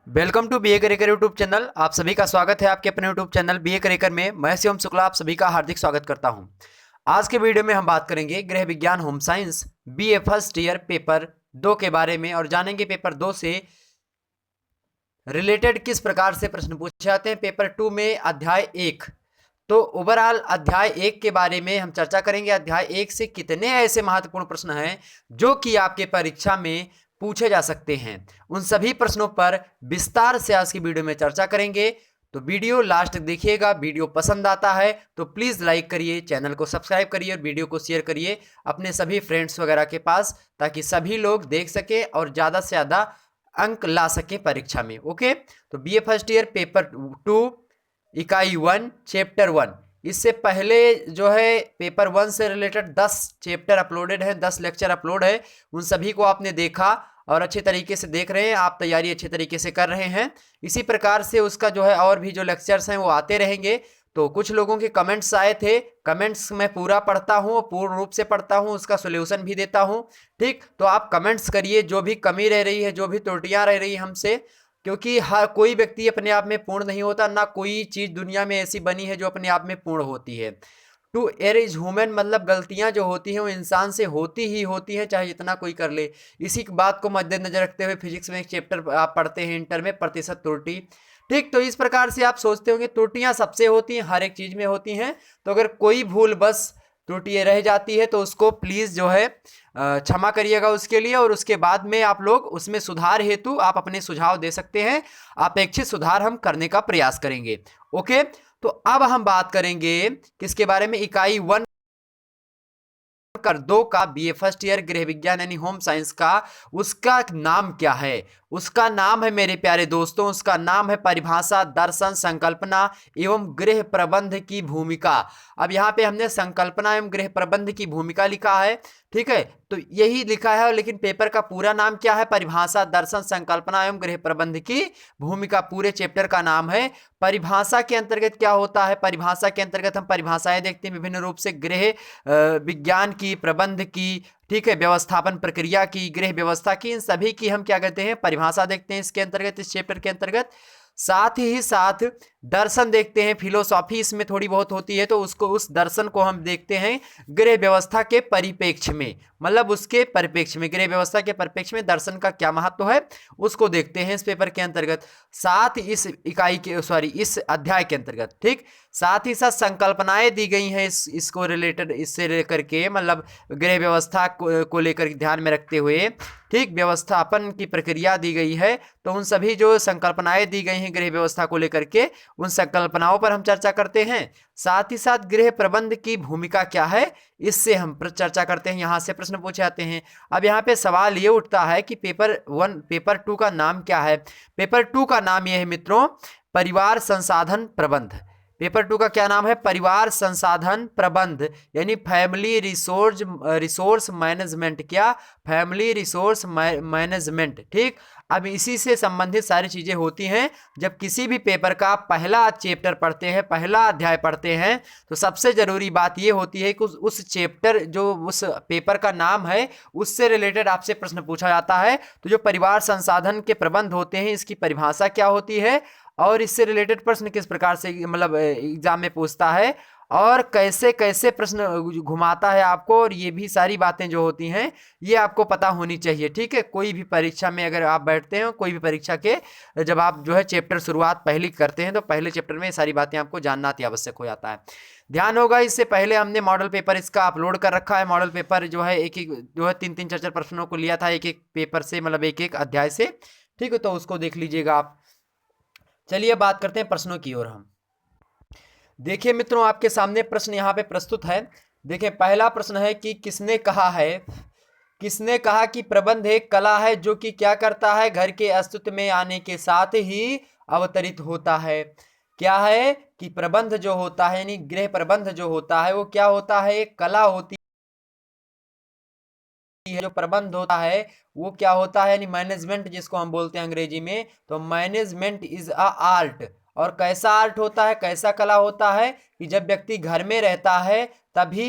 Welcome to BA career YouTube channel. आप सभी का स्वागत है आपके अपने यूट्यूब चैनल बीए करियर में। मैं शिवम शुक्ला आप सभी का हार्दिक स्वागत करता हूं। आज के वीडियो में हम बात करेंगे गृह विज्ञान home science BA first year paper 2 के बारे में और जानेंगे पेपर 2 से रिलेटेड किस प्रकार से प्रश्न पूछे जाते हैं। पेपर 2 में अध्याय 1, तो ओवरऑल अध्याय 1 के बारे में हम चर्चा करेंगे। अध्याय 1 से कितने ऐसे महत्वपूर्ण प्रश्न हैं जो कि आपके परीक्षा में पूछे जा सकते हैं, उन सभी प्रश्नों पर विस्तार से आज की वीडियो में चर्चा करेंगे। तो वीडियो लास्ट तक देखिएगा। वीडियो पसंद आता है तो प्लीज़ लाइक करिए, चैनल को सब्सक्राइब करिए और वीडियो को शेयर करिए अपने सभी फ्रेंड्स वगैरह के पास, ताकि सभी लोग देख सके और ज़्यादा से ज़्यादा अंक ला सके परीक्षा में। ओके, तो बीए फर्स्ट ईयर पेपर 2 इकाई 1 चैप्टर 1, इससे पहले जो है पेपर 1 से रिलेटेड 10 चैप्टर अपलोडेड है, 10 लेक्चर अपलोड है। उन सभी को आपने देखा और अच्छे तरीके से देख रहे हैं, आप तैयारी अच्छे तरीके से कर रहे हैं। इसी प्रकार से उसका जो है और भी जो लेक्चर्स हैं वो आते रहेंगे। तो कुछ लोगों के कमेंट्स आए थे, कमेंट्स मैं पूरा पढ़ता हूँ, पूर्ण रूप से पढ़ता हूँ, उसका सोल्यूशन भी देता हूँ। ठीक, तो आप कमेंट्स करिए जो भी कमी रह रही है, जो भी त्रुटियाँ रह रही है हमसे, क्योंकि हर कोई व्यक्ति अपने आप में पूर्ण नहीं होता, ना कोई चीज़ दुनिया में ऐसी बनी है जो अपने आप में पूर्ण होती है। टू एयर इज ह्यूमन, मतलब गलतियां जो होती हैं वो इंसान से होती ही होती हैं, चाहे जितना कोई कर ले। इसी बात को मद्देनजर रखते हुए फिजिक्स में एक चैप्टर आप पढ़ते हैं इंटर में, प्रतिशत त्रुटि। ठीक, तो इस प्रकार से आप सोचते होंगे त्रुटियां सबसे होती हैं, हर एक चीज़ में होती हैं। तो अगर कोई भूल बस त्रुटि रह जाती है तो उसको प्लीज़ जो है क्षमा करिएगा उसके लिए, और उसके बाद में आप लोग उसमें सुधार हेतु आप अपने सुझाव दे सकते हैं। अपेक्षित सुधार हम करने का प्रयास करेंगे। ओके, तो अब हम बात करेंगे किसके बारे में, इकाई 1 कर 2 का बीए फर्स्ट ईयर गृह विज्ञान यानी होम साइंस का। उसका नाम क्या है? उसका नाम है मेरे प्यारे दोस्तों, उसका नाम है परिभाषा, दर्शन, संकल्पना एवं गृह प्रबंध की भूमिका। अब यहाँ पे हमने संकल्पना एवं गृह प्रबंध की भूमिका लिखा है, ठीक है, तो यही लिखा है, लेकिन पेपर का पूरा नाम क्या है? परिभाषा, दर्शन, संकल्पना एवं गृह प्रबंध की भूमिका, पूरे चैप्टर का नाम है। परिभाषा के अंतर्गत क्या होता है? परिभाषा के अंतर्गत हम परिभाषाएं देखते हैं विभिन्न रूप से, गृह विज्ञान की, प्रबंध की, ठीक है, व्यवस्थापन प्रक्रिया की, गृह व्यवस्था की, इन सभी की हम क्या कहते हैं? परिभाषा देखते हैं इसके अंतर्गत, इस चैप्टर के अंतर्गत। साथ ही साथ दर्शन देखते हैं, फिलोसॉफी इसमें थोड़ी बहुत होती है, तो उसको, उस दर्शन को हम देखते हैं गृह व्यवस्था के परिप्रेक्ष्य में, मतलब उसके परिप्रेक्ष्य में, गृह व्यवस्था के परिप्रेक्ष्य में दर्शन का क्या महत्व है उसको देखते हैं इस पेपर के अंतर्गत, साथ इस इकाई के इस अध्याय के अंतर्गत। ठीक, साथ ही साथ संकल्पनाएं दी गई हैं इसको रिलेटेड, इससे लेकर के, मतलब गृह व्यवस्था को लेकर ध्यान में रखते हुए, ठीक, व्यवस्थापन की प्रक्रिया दी गई है। तो उन सभी जो संकल्पनाएं दी गई हैं गृह व्यवस्था को लेकर के, उन संकल्पनाओं पर हम चर्चा करते हैं। साथ ही साथ गृह प्रबंध की भूमिका क्या है, इससे हम चर्चा करते हैं, यहां से प्रश्न पूछे जाते हैं। अब यहाँ पे सवाल ये उठता है कि पेपर 2 का नाम क्या है? पेपर 2 का नाम यह है मित्रों, परिवार संसाधन प्रबंध। पेपर 2 का क्या नाम है? परिवार संसाधन प्रबंध, यानी फैमिली रिसोर्स मैनेजमेंट। क्या? Family resource management. ठीक, अब इसी से संबंधित सारी चीजें होती हैं। जब किसी भी पेपर का पहला चैप्टर पढ़ते हैं, पहला अध्याय पढ़ते हैं, तो सबसे जरूरी बात यह होती है कि उस चैप्टर, जो उस पेपर का नाम है, उससे रिलेटेड आपसे प्रश्न पूछा जाता है। तो जो परिवार संसाधन के प्रबंध होते हैं, इसकी परिभाषा क्या होती है और इससे रिलेटेड प्रश्न किस प्रकार से, मतलब एग्जाम में पूछता है और कैसे कैसे प्रश्न घुमाता है आपको, और ये भी सारी बातें जो होती हैं ये आपको पता होनी चाहिए। ठीक है, कोई भी परीक्षा में अगर आप बैठते हैं, कोई भी परीक्षा के जब आप जो है चैप्टर शुरुआत पहली करते हैं, तो पहले चैप्टर में ये सारी बातें आपको जानना अति आवश्यक हो जाता है। ध्यान होगा, इससे पहले हमने मॉडल पेपर इसका अपलोड कर रखा है। मॉडल पेपर जो है एक एक जो है 3-3 4-4 प्रश्नों को लिया था एक एक पेपर से, मतलब एक एक अध्याय से। ठीक है, तो उसको देख लीजिएगा आप। चलिए बात करते हैं प्रश्नों की ओर। हम देखिए मित्रों, आपके सामने प्रश्न यहाँ पे प्रस्तुत है। देखिए, पहला प्रश्न है कि किसने कहा है, किसने कहा कि प्रबंध एक कला है जो कि क्या करता है, घर के अस्तित्व में आने के साथ ही अवतरित होता है। क्या है कि प्रबंध जो होता है, यानी गृह प्रबंध जो होता है, वो क्या होता है? एक कला होती है। जो प्रबंध होता है वो क्या होता है, यानी मैनेजमेंट जिसको हम बोलते हैं अंग्रेजी में, तो मैनेजमेंट इज अ आर्ट। और कैसा आर्ट होता है, कैसा कला होता है कि जब व्यक्ति घर में रहता है तभी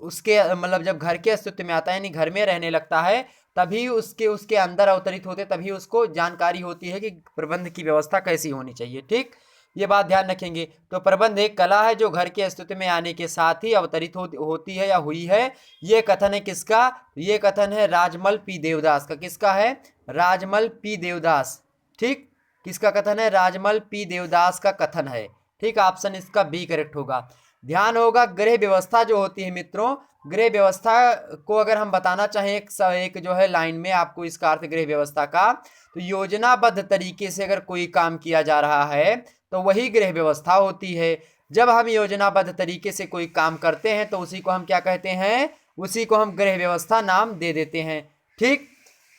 उसके मतलब जब घर के अस्तित्व में आता है, यानी घर में रहने लगता है, तभी उसके अंदर अवतरित होते, तभी उसको जानकारी होती है कि प्रबंध की व्यवस्था कैसी होनी चाहिए। ठीक, ये बात ध्यान रखेंगे। तो प्रबंध एक कला है जो घर के अस्तित्व में आने के साथ ही अवतरित होती है या हुई है। ये कथन है किसका? ये कथन है राजमल पी देवदास का। किसका है? राजमल पी देवदास। ठीक, किसका कथन है? राजमल पी देवदास का कथन है। ठीक, ऑप्शन इसका बी करेक्ट होगा। ध्यान होगा, गृह व्यवस्था जो होती है मित्रों, गृह व्यवस्था को अगर हम बताना चाहें एक जो है लाइन में आपको इसका अर्थ गृह व्यवस्था का, तो योजनाबद्ध तरीके से अगर कोई काम किया जा रहा है तो वही गृह व्यवस्था होती है। जब हम योजनाबद्ध तरीके से कोई काम करते हैं तो उसी को हम क्या कहते हैं? उसी को हम गृह व्यवस्था नाम दे देते हैं। ठीक,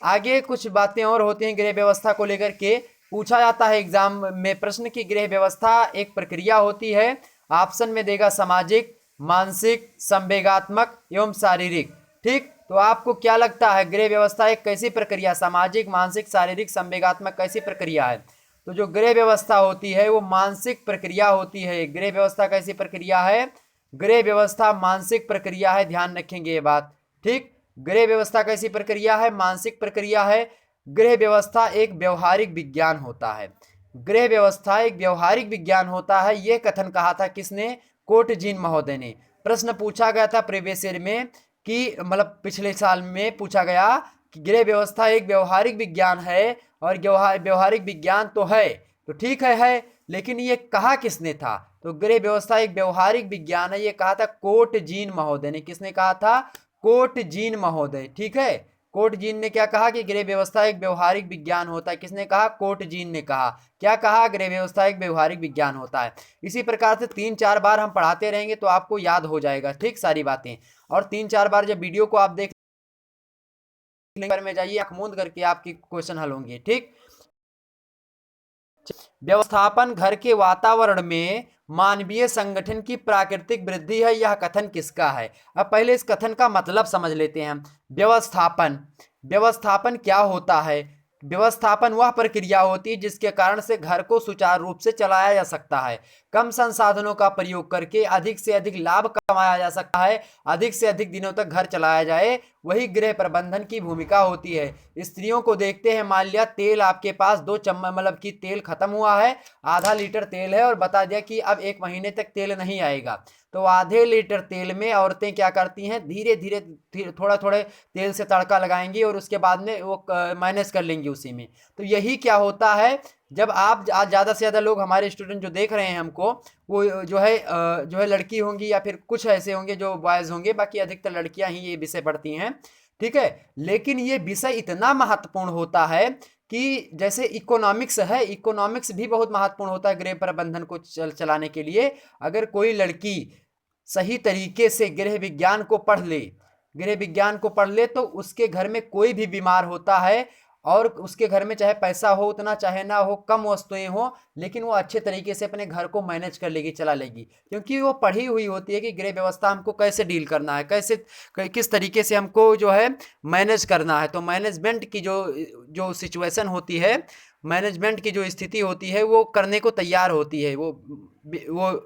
आगे कुछ बातें और होती हैं गृह व्यवस्था को लेकर के। पूछा जाता है एग्जाम में प्रश्न की गृह व्यवस्था एक प्रक्रिया होती है। ऑप्शन में देगा सामाजिक, मानसिक, संवेगात्मक एवं शारीरिक। ठीक, तो आपको क्या लगता है गृह व्यवस्था एक कैसी प्रक्रिया? सामाजिक, मानसिक, शारीरिक, संवेगात्मक कैसी प्रक्रिया है? तो जो गृह व्यवस्था होती है वो मानसिक प्रक्रिया होती है। गृह व्यवस्था कैसी प्रक्रिया है? गृह व्यवस्था मानसिक प्रक्रिया है, ध्यान रखेंगे ये बात। ठीक, गृह व्यवस्था कैसी प्रक्रिया है? मानसिक प्रक्रिया है। गृह व्यवस्था एक व्यवहारिक विज्ञान होता है। गृह व्यवस्था एक व्यवहारिक विज्ञान होता है। यह कथन कहा था किसने? कोटजीन महोदय ने। प्रश्न पूछा गया था प्रीवियस ईयर में कि मतलब पिछले साल में पूछा गया कि गृह व्यवस्था एक व्यवहारिक विज्ञान है, और व्यवहारिक विज्ञान तो है, तो ठीक है, लेकिन ये कहा किसने था? तो गृह व्यवस्था एक व्यवहारिक विज्ञान है, ये कहा था कोटजीन महोदय ने। किसने कहा था? कोटजीन महोदय। ठीक है, कोटजीन ने क्या कहा कि गृह व्यवस्था एक व्यवहारिक विज्ञान होता है। किसने कहा? कोटजीन ने कहा। क्या कहा? गृह व्यवस्था एक व्यवहारिक विज्ञान होता है। इसी प्रकार से 3-4 बार हम पढ़ाते रहेंगे तो आपको याद हो जाएगा। ठीक, सारी बातें। और 3-4 बार जब वीडियो को आप देख में जाइए, आंख मूंद करके आपकी क्वेश्चन हल होंगे। ठीक, व्यवस्थापन घर के वातावरण में मानवीय संगठन की प्राकृतिक वृद्धि है, यह कथन किसका है? अब पहले इस कथन का मतलब समझ लेते हैं। व्यवस्थापन, व्यवस्थापन क्या होता है? व्यवस्थापन वह प्रक्रिया होती है जिसके कारण से घर को सुचारू रूप से चलाया जा सकता है। कम संसाधनों का प्रयोग करके अधिक से अधिक लाभ कमाया जा सकता है, अधिक से अधिक दिनों तक घर चलाया जाए, वही गृह प्रबंधन की भूमिका होती है। स्त्रियों को देखते हैं, मान लिया तेल आपके पास 2 चम्मच मतलब कि तेल खत्म हुआ है, आधा लीटर तेल है और बता दिया कि अब 1 महीने तक तेल नहीं आएगा, तो आधे लीटर तेल में औरतें क्या करती हैं? धीरे धीरे थोड़ा थोड़े तेल से तड़का लगाएंगी और उसके बाद में वो मैनेज कर लेंगी उसी में। तो यही क्या होता है, जब आप आज ज़्यादा से ज़्यादा लोग हमारे स्टूडेंट जो देख रहे हैं हमको, वो जो है लड़की होंगी या फिर कुछ ऐसे होंगे जो बॉयज़ होंगे, बाकी अधिकतर लड़कियां ही ये विषय पढ़ती हैं। ठीक है, लेकिन ये विषय इतना महत्वपूर्ण होता है कि जैसे इकोनॉमिक्स है, इकोनॉमिक्स भी बहुत महत्वपूर्ण होता है गृह प्रबंधन को चलाने के लिए। अगर कोई लड़की सही तरीके से गृह विज्ञान को पढ़ ले, गृह विज्ञान को पढ़ ले, तो उसके घर में कोई भी बीमार होता है और उसके घर में चाहे पैसा हो उतना, चाहे ना हो, कम वस्तुएं हो, लेकिन वो अच्छे तरीके से अपने घर को मैनेज कर लेगी, चला लेगी, क्योंकि वो पढ़ी हुई होती है कि गृह व्यवस्था हमको कैसे डील करना है, कैसे किस तरीके से हमको जो है मैनेज करना है। तो मैनेजमेंट की जो सिचुएशन होती है, मैनेजमेंट की जो स्थिति होती है, वो करने को तैयार होती है वो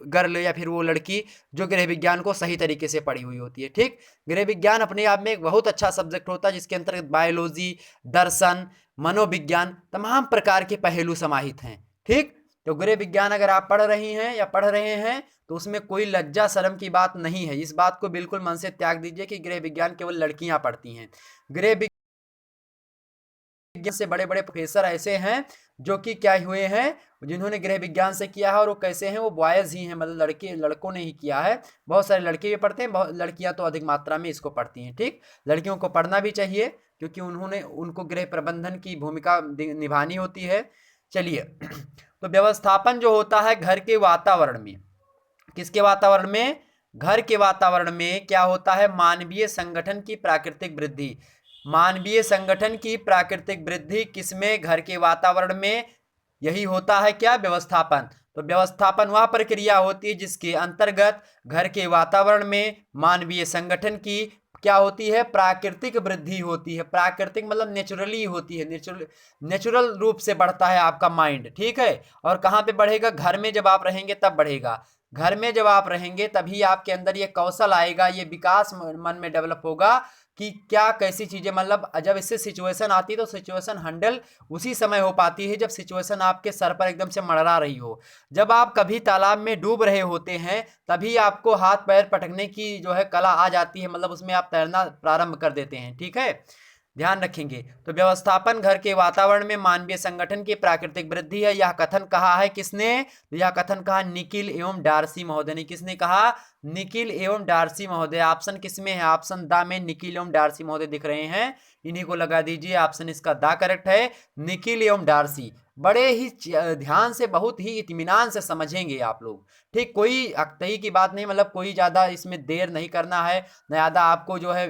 गर्ल या फिर वो लड़की जो गृह विज्ञान को सही तरीके से पढ़ी हुई होती है। ठीक, गृह विज्ञान अपने आप में एक बहुत अच्छा सब्जेक्ट होता है जिसके अंतर्गत बायोलॉजी, दर्शन, मनोविज्ञान, तमाम प्रकार के पहलू समाहित हैं। ठीक, तो गृह विज्ञान अगर आप पढ़ रही हैं या पढ़ रहे हैं तो उसमें कोई लज्जा शर्म की बात नहीं है। इस बात को बिल्कुल मन से त्याग दीजिए कि गृह विज्ञान केवल लड़कियां पढ़ती हैं। गृह विज्ञान से बड़े बड़े प्रोफेसर ऐसे हैं जो कि क्या हुए हैं, जिन्होंने गृह विज्ञान से किया है, और वो कैसे हैं? वो बॉयज ही हैं, मतलब लड़कों ने ही किया है। बहुत सारे लड़के भी पढ़ते हैं, बहुत लड़कियां तो अधिक मात्रा में इसको पढ़ती हैं। ठीक, लड़कियों को पढ़ना भी चाहिए क्योंकि उनको गृह प्रबंधन की भूमिका निभानी होती है। चलिए, तो व्यवस्थापन जो होता है घर के वातावरण में, किसके वातावरण में? घर के वातावरण में क्या होता है? मानवीय संगठन की प्राकृतिक वृद्धि। मानवीय संगठन की प्राकृतिक वृद्धि किसमें? घर के वातावरण में। यही होता है क्या? व्यवस्थापन। तो व्यवस्थापन वह प्रक्रिया होती है जिसके अंतर्गत घर के वातावरण में मानवीय संगठन की क्या होती है? प्राकृतिक वृद्धि होती है। प्राकृतिक मतलब नेचुरली होती है, नेचुरल रूप से बढ़ता है आपका माइंड। ठीक है, और कहाँ पे बढ़ेगा? घर में जब आप रहेंगे तब बढ़ेगा। घर में जब आप रहेंगे तभी आपके अंदर ये कौशल आएगा, ये विकास मन में डेवलप होगा कि क्या कैसी चीज़ें, मतलब जब इससे सिचुएशन आती है तो सिचुएशन हैंडल उसी समय हो पाती है जब सिचुएशन आपके सर पर एकदम से मंडरा रही हो। जब आप कभी तालाब में डूब रहे होते हैं तभी आपको हाथ पैर पटकने की जो है कला आ जाती है, मतलब उसमें आप तैरना प्रारंभ कर देते हैं। ठीक है, ध्यान रखेंगे। तो व्यवस्थापन घर के वातावरण में मानवीय संगठन की प्राकृतिक वृद्धि है। यह कथन कहा है किसने? तो यह कथन कहा निकिल एवं डार्सी महोदय ने। किसने कहा? निकिल एवं डार्सी महोदय। ऑप्शन किसमें है? ऑप्शन दा में निकिल एवं डार्सी महोदय दिख रहे हैं, इन्हीं को लगा दीजिए। ऑप्शन इसका दा करेक्ट है, निकिल एवं डार्सी। बड़े ही ध्यान से, बहुत ही इत्मीनान से समझेंगे आप लोग। ठीक, कोई अक्तई की बात नहीं, मतलब कोई ज़्यादा इसमें देर नहीं करना है, ज़्यादा आपको जो है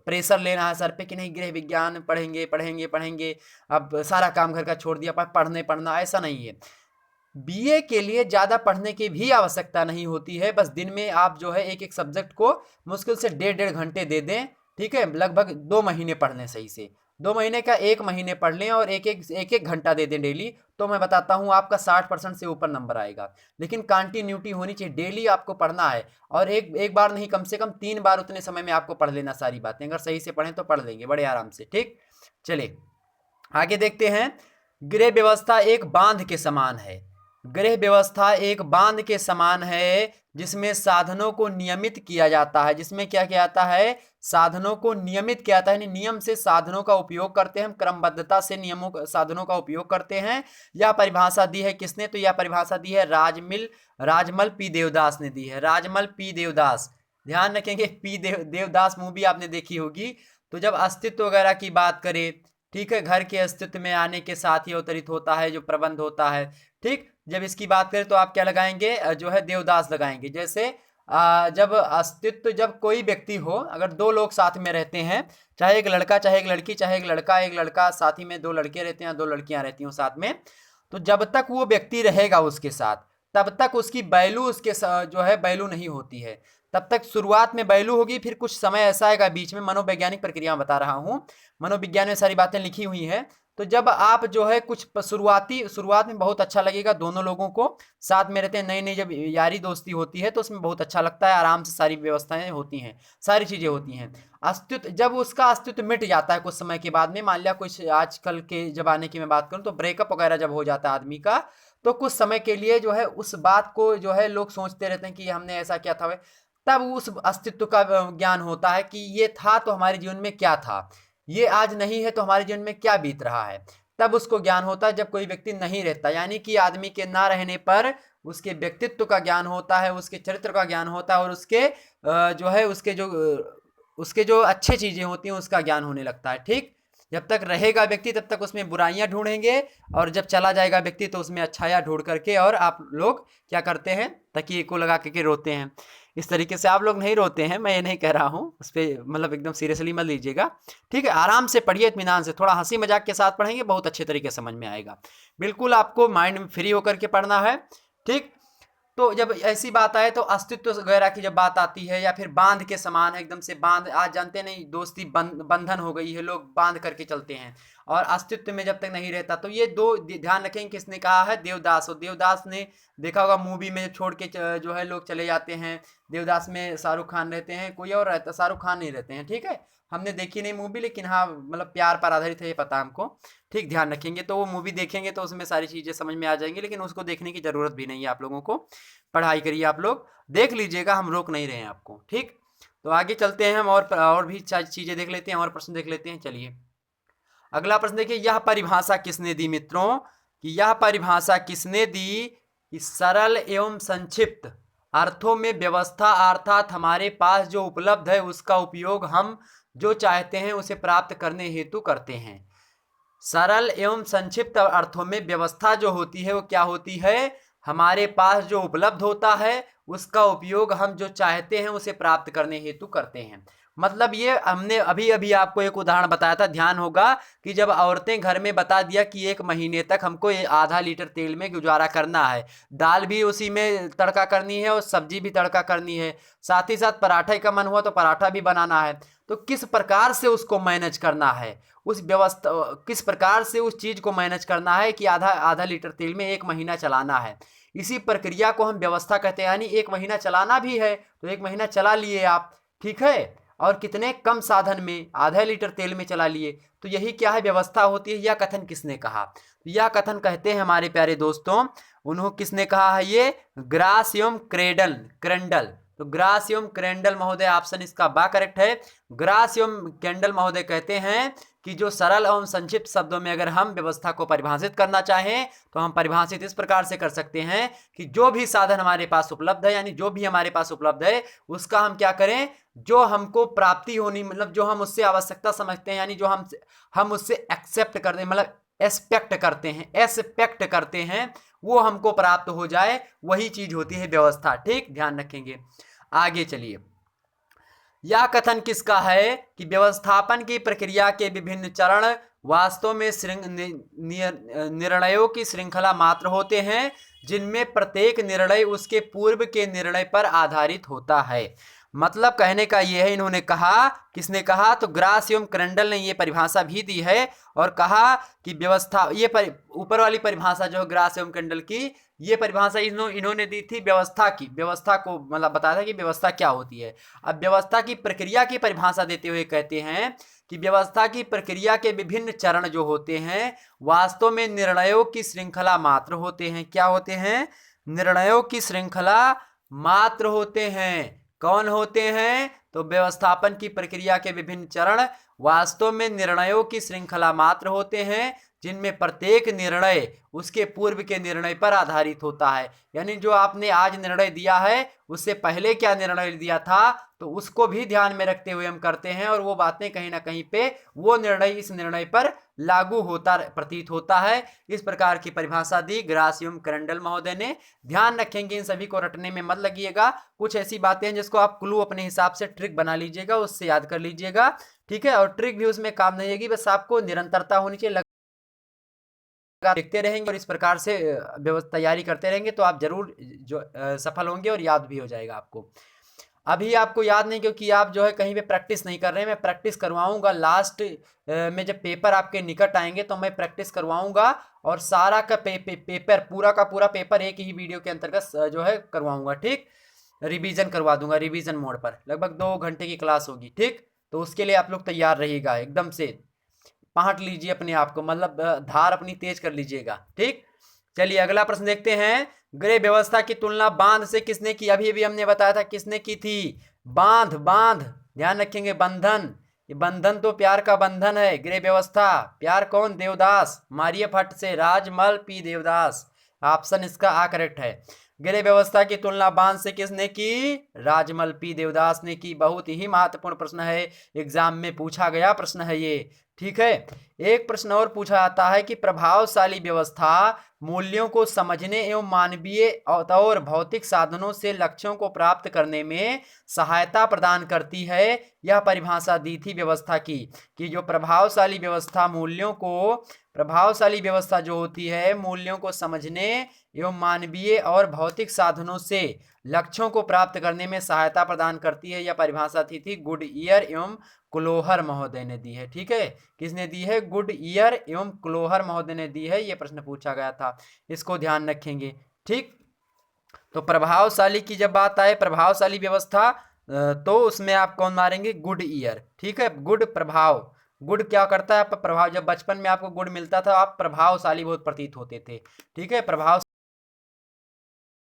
प्रेशर लेना है सर पे कि नहीं गृह विज्ञान पढ़ेंगे पढ़ेंगे पढ़ेंगे, अब सारा काम घर का छोड़ दिया पढ़ना, ऐसा नहीं है। बीए के लिए ज़्यादा पढ़ने की भी आवश्यकता नहीं होती है, बस दिन में आप जो है एक एक सब्जेक्ट को मुश्किल से 1.5 घंटे दे दें। ठीक है, लगभग 2 महीने पढ़ लें सही से, 2 महीने का 1 महीने पढ़ लें और एक घंटा दे दें डेली, तो मैं बताता हूँ आपका 60% से ऊपर नंबर आएगा। लेकिन कंटिन्यूटी होनी चाहिए, डेली आपको पढ़ना है और एक बार नहीं, कम से कम 3 बार उतने समय में आपको पढ़ लेना सारी बातें। अगर सही से पढ़ें तो पढ़ लेंगे बड़े आराम से। ठीक, चलिए आगे देखते हैं। गृह व्यवस्था एक बांध के समान है। गृह व्यवस्था एक बांध के समान है जिसमें साधनों को नियमित किया जाता है। जिसमें क्या किया जाता है? साधनों को नियमित किया जाता है, नियम से साधनों का उपयोग करते हैं हम, क्रमबद्धता से साधनों का उपयोग करते हैं। यह परिभाषा दी है किसने? तो यह परिभाषा दी है राजमल पी देवदास ने दी है। राजमल पी देवदास, ध्यान रखेंगे, देवदास मूवी आपने देखी होगी। तो जब अस्तित्व वगैरह की बात करें, ठीक है, घर के अस्तित्व में आने के साथ ही अवतरित होता है जो प्रबंध होता है। ठीक, जब इसकी बात करें तो आप क्या लगाएंगे? जो है देवदास लगाएंगे। जैसे जब अस्तित्व, जब कोई व्यक्ति हो, अगर 2 लोग साथ में रहते हैं, चाहे एक लड़का चाहे एक लड़की, चाहे एक लड़का साथ ही में 2 लड़के रहते हैं, 2 लड़कियां रहती हैं साथ में, तो जब तक वो व्यक्ति रहेगा उसके साथ तब तक उसकी वैल्यू, उसके जो है वैल्यू नहीं होती है। तब तक शुरुआत में वैल्यू होगी, फिर कुछ समय ऐसा आएगा बीच में, मनोवैज्ञानिक प्रक्रिया बता रहा हूँ, मनोविज्ञान में सारी बातें लिखी हुई हैं। तो जब आप जो है कुछ शुरुआत में बहुत अच्छा लगेगा, दोनों लोगों को साथ में रहते हैं, नई नई जब यारी दोस्ती होती है तो उसमें बहुत अच्छा लगता है, आराम से सारी व्यवस्थाएं होती हैं, सारी चीज़ें होती हैं। अस्तित्व, जब उसका अस्तित्व मिट जाता है कुछ समय के बाद में, मान लिया कुछ आजकल के ज़माने की मैं बात करूँ तो ब्रेकअप वगैरह जब हो जाता है आदमी का, तो कुछ समय के लिए जो है उस बात को जो है लोग सोचते रहते हैं कि हमने ऐसा किया था, तब उस अस्तित्व का ज्ञान होता है कि ये था तो हमारे जीवन में क्या था, ये आज नहीं है तो हमारे जीवन में क्या बीत रहा है। तब उसको ज्ञान होता है जब कोई व्यक्ति नहीं रहता, यानी कि आदमी के ना रहने पर उसके व्यक्तित्व का ज्ञान होता है, उसके चरित्र का ज्ञान होता है और उसके जो है उसके जो अच्छी चीज़ें होती हैं उसका ज्ञान होने लगता है। ठीक, जब तक रहेगा व्यक्ति तब तक उसमें बुराइयां ढूंढेंगे और जब चला जाएगा व्यक्ति तो उसमें अच्छाइयाँ ढूंढ करके, और आप लोग क्या करते हैं? तकिए को लगा के रोते हैं। इस तरीके से आप लोग नहीं रोते हैं, मैं ये नहीं कह रहा हूँ, उस पर मतलब एकदम सीरियसली मत लीजिएगा। ठीक है, आराम से पढ़िए, इत्मीनान से, थोड़ा हंसी मजाक के साथ पढ़ेंगे, बहुत अच्छे तरीके से समझ में आएगा। बिल्कुल आपको माइंड फ्री होकर के पढ़ना है। ठीक, तो जब ऐसी बात आए तो अस्तित्व वगैरह की जब बात आती है, या फिर बांध के समान है, एकदम से बांध, आज जानते नहीं दोस्ती बंधन हो गई है, लोग बांध करके चलते हैं, और अस्तित्व में जब तक नहीं रहता, तो ये 2 ध्यान रखेंगे। किसने कहा है? देवदास। और देवदास ने देखा होगा मूवी में छोड़ के जो है लोग चले जाते हैं, देवदास में शाहरुख खान रहते हैं, कोई और रहता, शाहरुख खान नहीं रहते हैं। ठीक है, हमने देखी नहीं मूवी, लेकिन हाँ मतलब प्यार पर आधारित है ये पता हमको। ठीक, ध्यान रखेंगे, तो वो मूवी देखेंगे तो उसमें सारी चीज़ें समझ में आ जाएंगी, लेकिन उसको देखने की ज़रूरत भी नहीं है आप लोगों को। पढ़ाई करिए, आप लोग देख लीजिएगा, हम रोक नहीं रहे हैं आपको। ठीक, तो आगे चलते हैं हम और भी चीज़ें देख लेते हैं, और प्रश्न देख लेते हैं। चलिए अगला प्रश्न देखिए, यह परिभाषा किसने दी मित्रों? कि यह परिभाषा किसने दी कि सरल एवं संक्षिप्त अर्थों में व्यवस्था अर्थात हमारे पास जो उपलब्ध है उसका उपयोग हम जो चाहते हैं उसे प्राप्त करने हेतु करते हैं। सरल एवं संक्षिप्त अर्थों में व्यवस्था जो होती है वो क्या होती है? हमारे पास जो उपलब्ध होता है उसका उपयोग हम जो चाहते हैं उसे प्राप्त करने हेतु करते हैं। मतलब ये हमने अभी अभी आपको एक उदाहरण बताया था, ध्यान होगा कि जब औरतें घर में बता दिया कि 1 महीने तक हमको आधा लीटर तेल में गुजारा करना है, दाल भी उसी में तड़का करनी है और सब्जी भी तड़का करनी है, साथ ही साथ पराठे का मन हुआ तो पराठा भी बनाना है, तो किस प्रकार से उसको मैनेज करना है, उस व्यवस्था किस प्रकार से उस चीज को मैनेज करना है कि आधा आधा लीटर तेल में 1 महीना चलाना है। इसी प्रक्रिया को हम व्यवस्था कहते हैं। यानी 1 महीना चलाना भी है तो 1 महीना चला लिए आप, ठीक है, और कितने कम साधन में, आधा लीटर तेल में चला लिए, तो यही क्या है, व्यवस्था होती है। यह कथन किसने कहा, तो यह कथन कहते हैं हमारे प्यारे दोस्तों, उन्होंने किसने कहा है, ये ग्रास एवं क्रेंडल। तो ग्रास एवं क्रेंडल महोदय, ऑप्शन इसका बा करेक्ट है। ग्रास एवं कैंडल महोदय कहते हैं कि जो सरल एवं संक्षिप्त शब्दों में अगर हम व्यवस्था को परिभाषित करना चाहें तो हम परिभाषित इस प्रकार से कर सकते हैं कि जो भी साधन हमारे पास उपलब्ध है, यानी जो भी हमारे पास उपलब्ध है उसका हम क्या करें, जो हमको प्राप्ति होनी, मतलब जो हम उससे आवश्यकता समझते हैं, यानी जो हम उससे एक्सेप्ट करते हैं, मतलब एस्पेक्ट करते हैं, वो हमको प्राप्त हो जाए, वही चीज होती है व्यवस्था। ठीक, ध्यान रखेंगे। आगे चलिए, यह कथन किसका है कि व्यवस्थापन की प्रक्रिया के विभिन्न चरण वास्तव में निर्णयों की श्रृंखला मात्र होते हैं, जिनमें प्रत्येक निर्णय उसके पूर्व के निर्णय पर आधारित होता है। मतलब कहने का यह है, इन्होंने कहा, किसने कहा, तो ग्रास एवं क्रेंडल ने ये परिभाषा भी दी है और कहा कि व्यवस्था, ये ऊपर वाली परिभाषा जो ग्रास एवं क्रेंडल की, ये परिभाषा इन्होंने दी थी व्यवस्था की, व्यवस्था को मतलब बताया था कि व्यवस्था क्या होती है। अब व्यवस्था की प्रक्रिया की परिभाषा देते हुए कहते हैं कि व्यवस्था की प्रक्रिया के विभिन्न चरण जो होते हैं वास्तव में निर्णयों की श्रृंखला मात्र होते हैं। क्या होते हैं, निर्णयों की श्रृंखला मात्र होते हैं। कौन होते हैं, तो व्यवस्थापन की प्रक्रिया के विभिन्न चरण वास्तव में निर्णयों की श्रृंखला मात्र होते हैं, जिनमें प्रत्येक निर्णय उसके पूर्व के निर्णय पर आधारित होता है। यानी जो आपने आज निर्णय दिया है उससे पहले क्या निर्णय दिया था, तो उसको भी ध्यान में रखते हुए हम करते हैं, और वो बातें कहीं ना कहीं पे वो निर्णय इस निर्णय पर लागू होता प्रतीत होता है। इस प्रकार की परिभाषा दी ग्रास एवं क्रेंडल महोदय ने। ध्यान रखेंगे, इन सभी को रटने में मत लगिएगा, कुछ ऐसी बातें हैं जिसको आप क्लू अपने हिसाब से ट्रिक बना लीजिएगा, उससे याद कर लीजिएगा, ठीक है। और ट्रिक भी उसमें काम नहीं आएगी, बस आपको निरंतरता होनी चाहिए, देखते रहेंगे और इस प्रकार से तैयारी करते रहेंगे तो आप जरूर जो सफल होंगे और याद भी हो जाएगा आपको। अभी आपको याद नहीं क्योंकि आप जो है कहीं पे प्रैक्टिस नहीं कर रहे हैं। मैं प्रैक्टिस करवाऊंगा लास्ट में, जब पेपर आपके निकट आएंगे तो मैं प्रैक्टिस करवाऊंगा और सारा का पेपर, पूरा का पूरा पेपर एक ही वीडियो के अंतर्गत जो है करवाऊंगा, ठीक। रिवीजन करवा दूंगा, रिवीजन मोड पर लगभग 2 घंटे की क्लास होगी, ठीक। तो उसके लिए आप लोग तैयार रहिएगा, एकदम से पहाट लीजिए अपने आप को, मतलब धार अपनी तेज कर लीजिएगा, ठीक। चलिए अगला प्रश्न देखते हैं। गृह व्यवस्था की तुलना बांध से किसने की, अभी अभी हमने बताया था किसने की थी, बांध। ध्यान रखेंगे, बंधन, ये बंधन तो प्यार का बंधन है। गृह व्यवस्था, प्यार कौन, देवदास, मारिए फट से, राजमल पी देवदास, ऑप्शन इसका आ करेक्ट है। गृह व्यवस्था की तुलना बांध से किसने की, राजमल पी देवदास ने की। बहुत ही महत्वपूर्ण प्रश्न है, एग्जाम में पूछा गया प्रश्न है ये, ठीक है। एक प्रश्न और पूछा जाता है कि प्रभावशाली व्यवस्था मूल्यों को समझने एवं मानवीय और भौतिक साधनों से लक्ष्यों को प्राप्त करने में सहायता प्रदान करती है। यह परिभाषा दी थी व्यवस्था की कि जो प्रभावशाली व्यवस्था जो होती है मूल्यों को समझने एवं मानवीय और भौतिक साधनों से लक्ष्यों को प्राप्त करने में सहायता प्रदान करती है। यह परिभाषा थी गुडईयर एवं क्लोहर महोदय ने दी है, ठीक है। किसने दी है, गुडईयर एवं क्लोहर महोदय ने दी है। यह प्रश्न पूछा गया था, इसको ध्यान रखेंगे, ठीक। तो प्रभावशाली की जब बात आए, प्रभावशाली व्यवस्था, तो उसमें आप कौन मारेंगे, गुडईयर, ठीक है। गुड प्रभाव, गुड क्या करता है, प्रभाव, जब बचपन में आपको गुड मिलता था आप प्रभावशाली बहुत प्रतीत होते थे, ठीक है।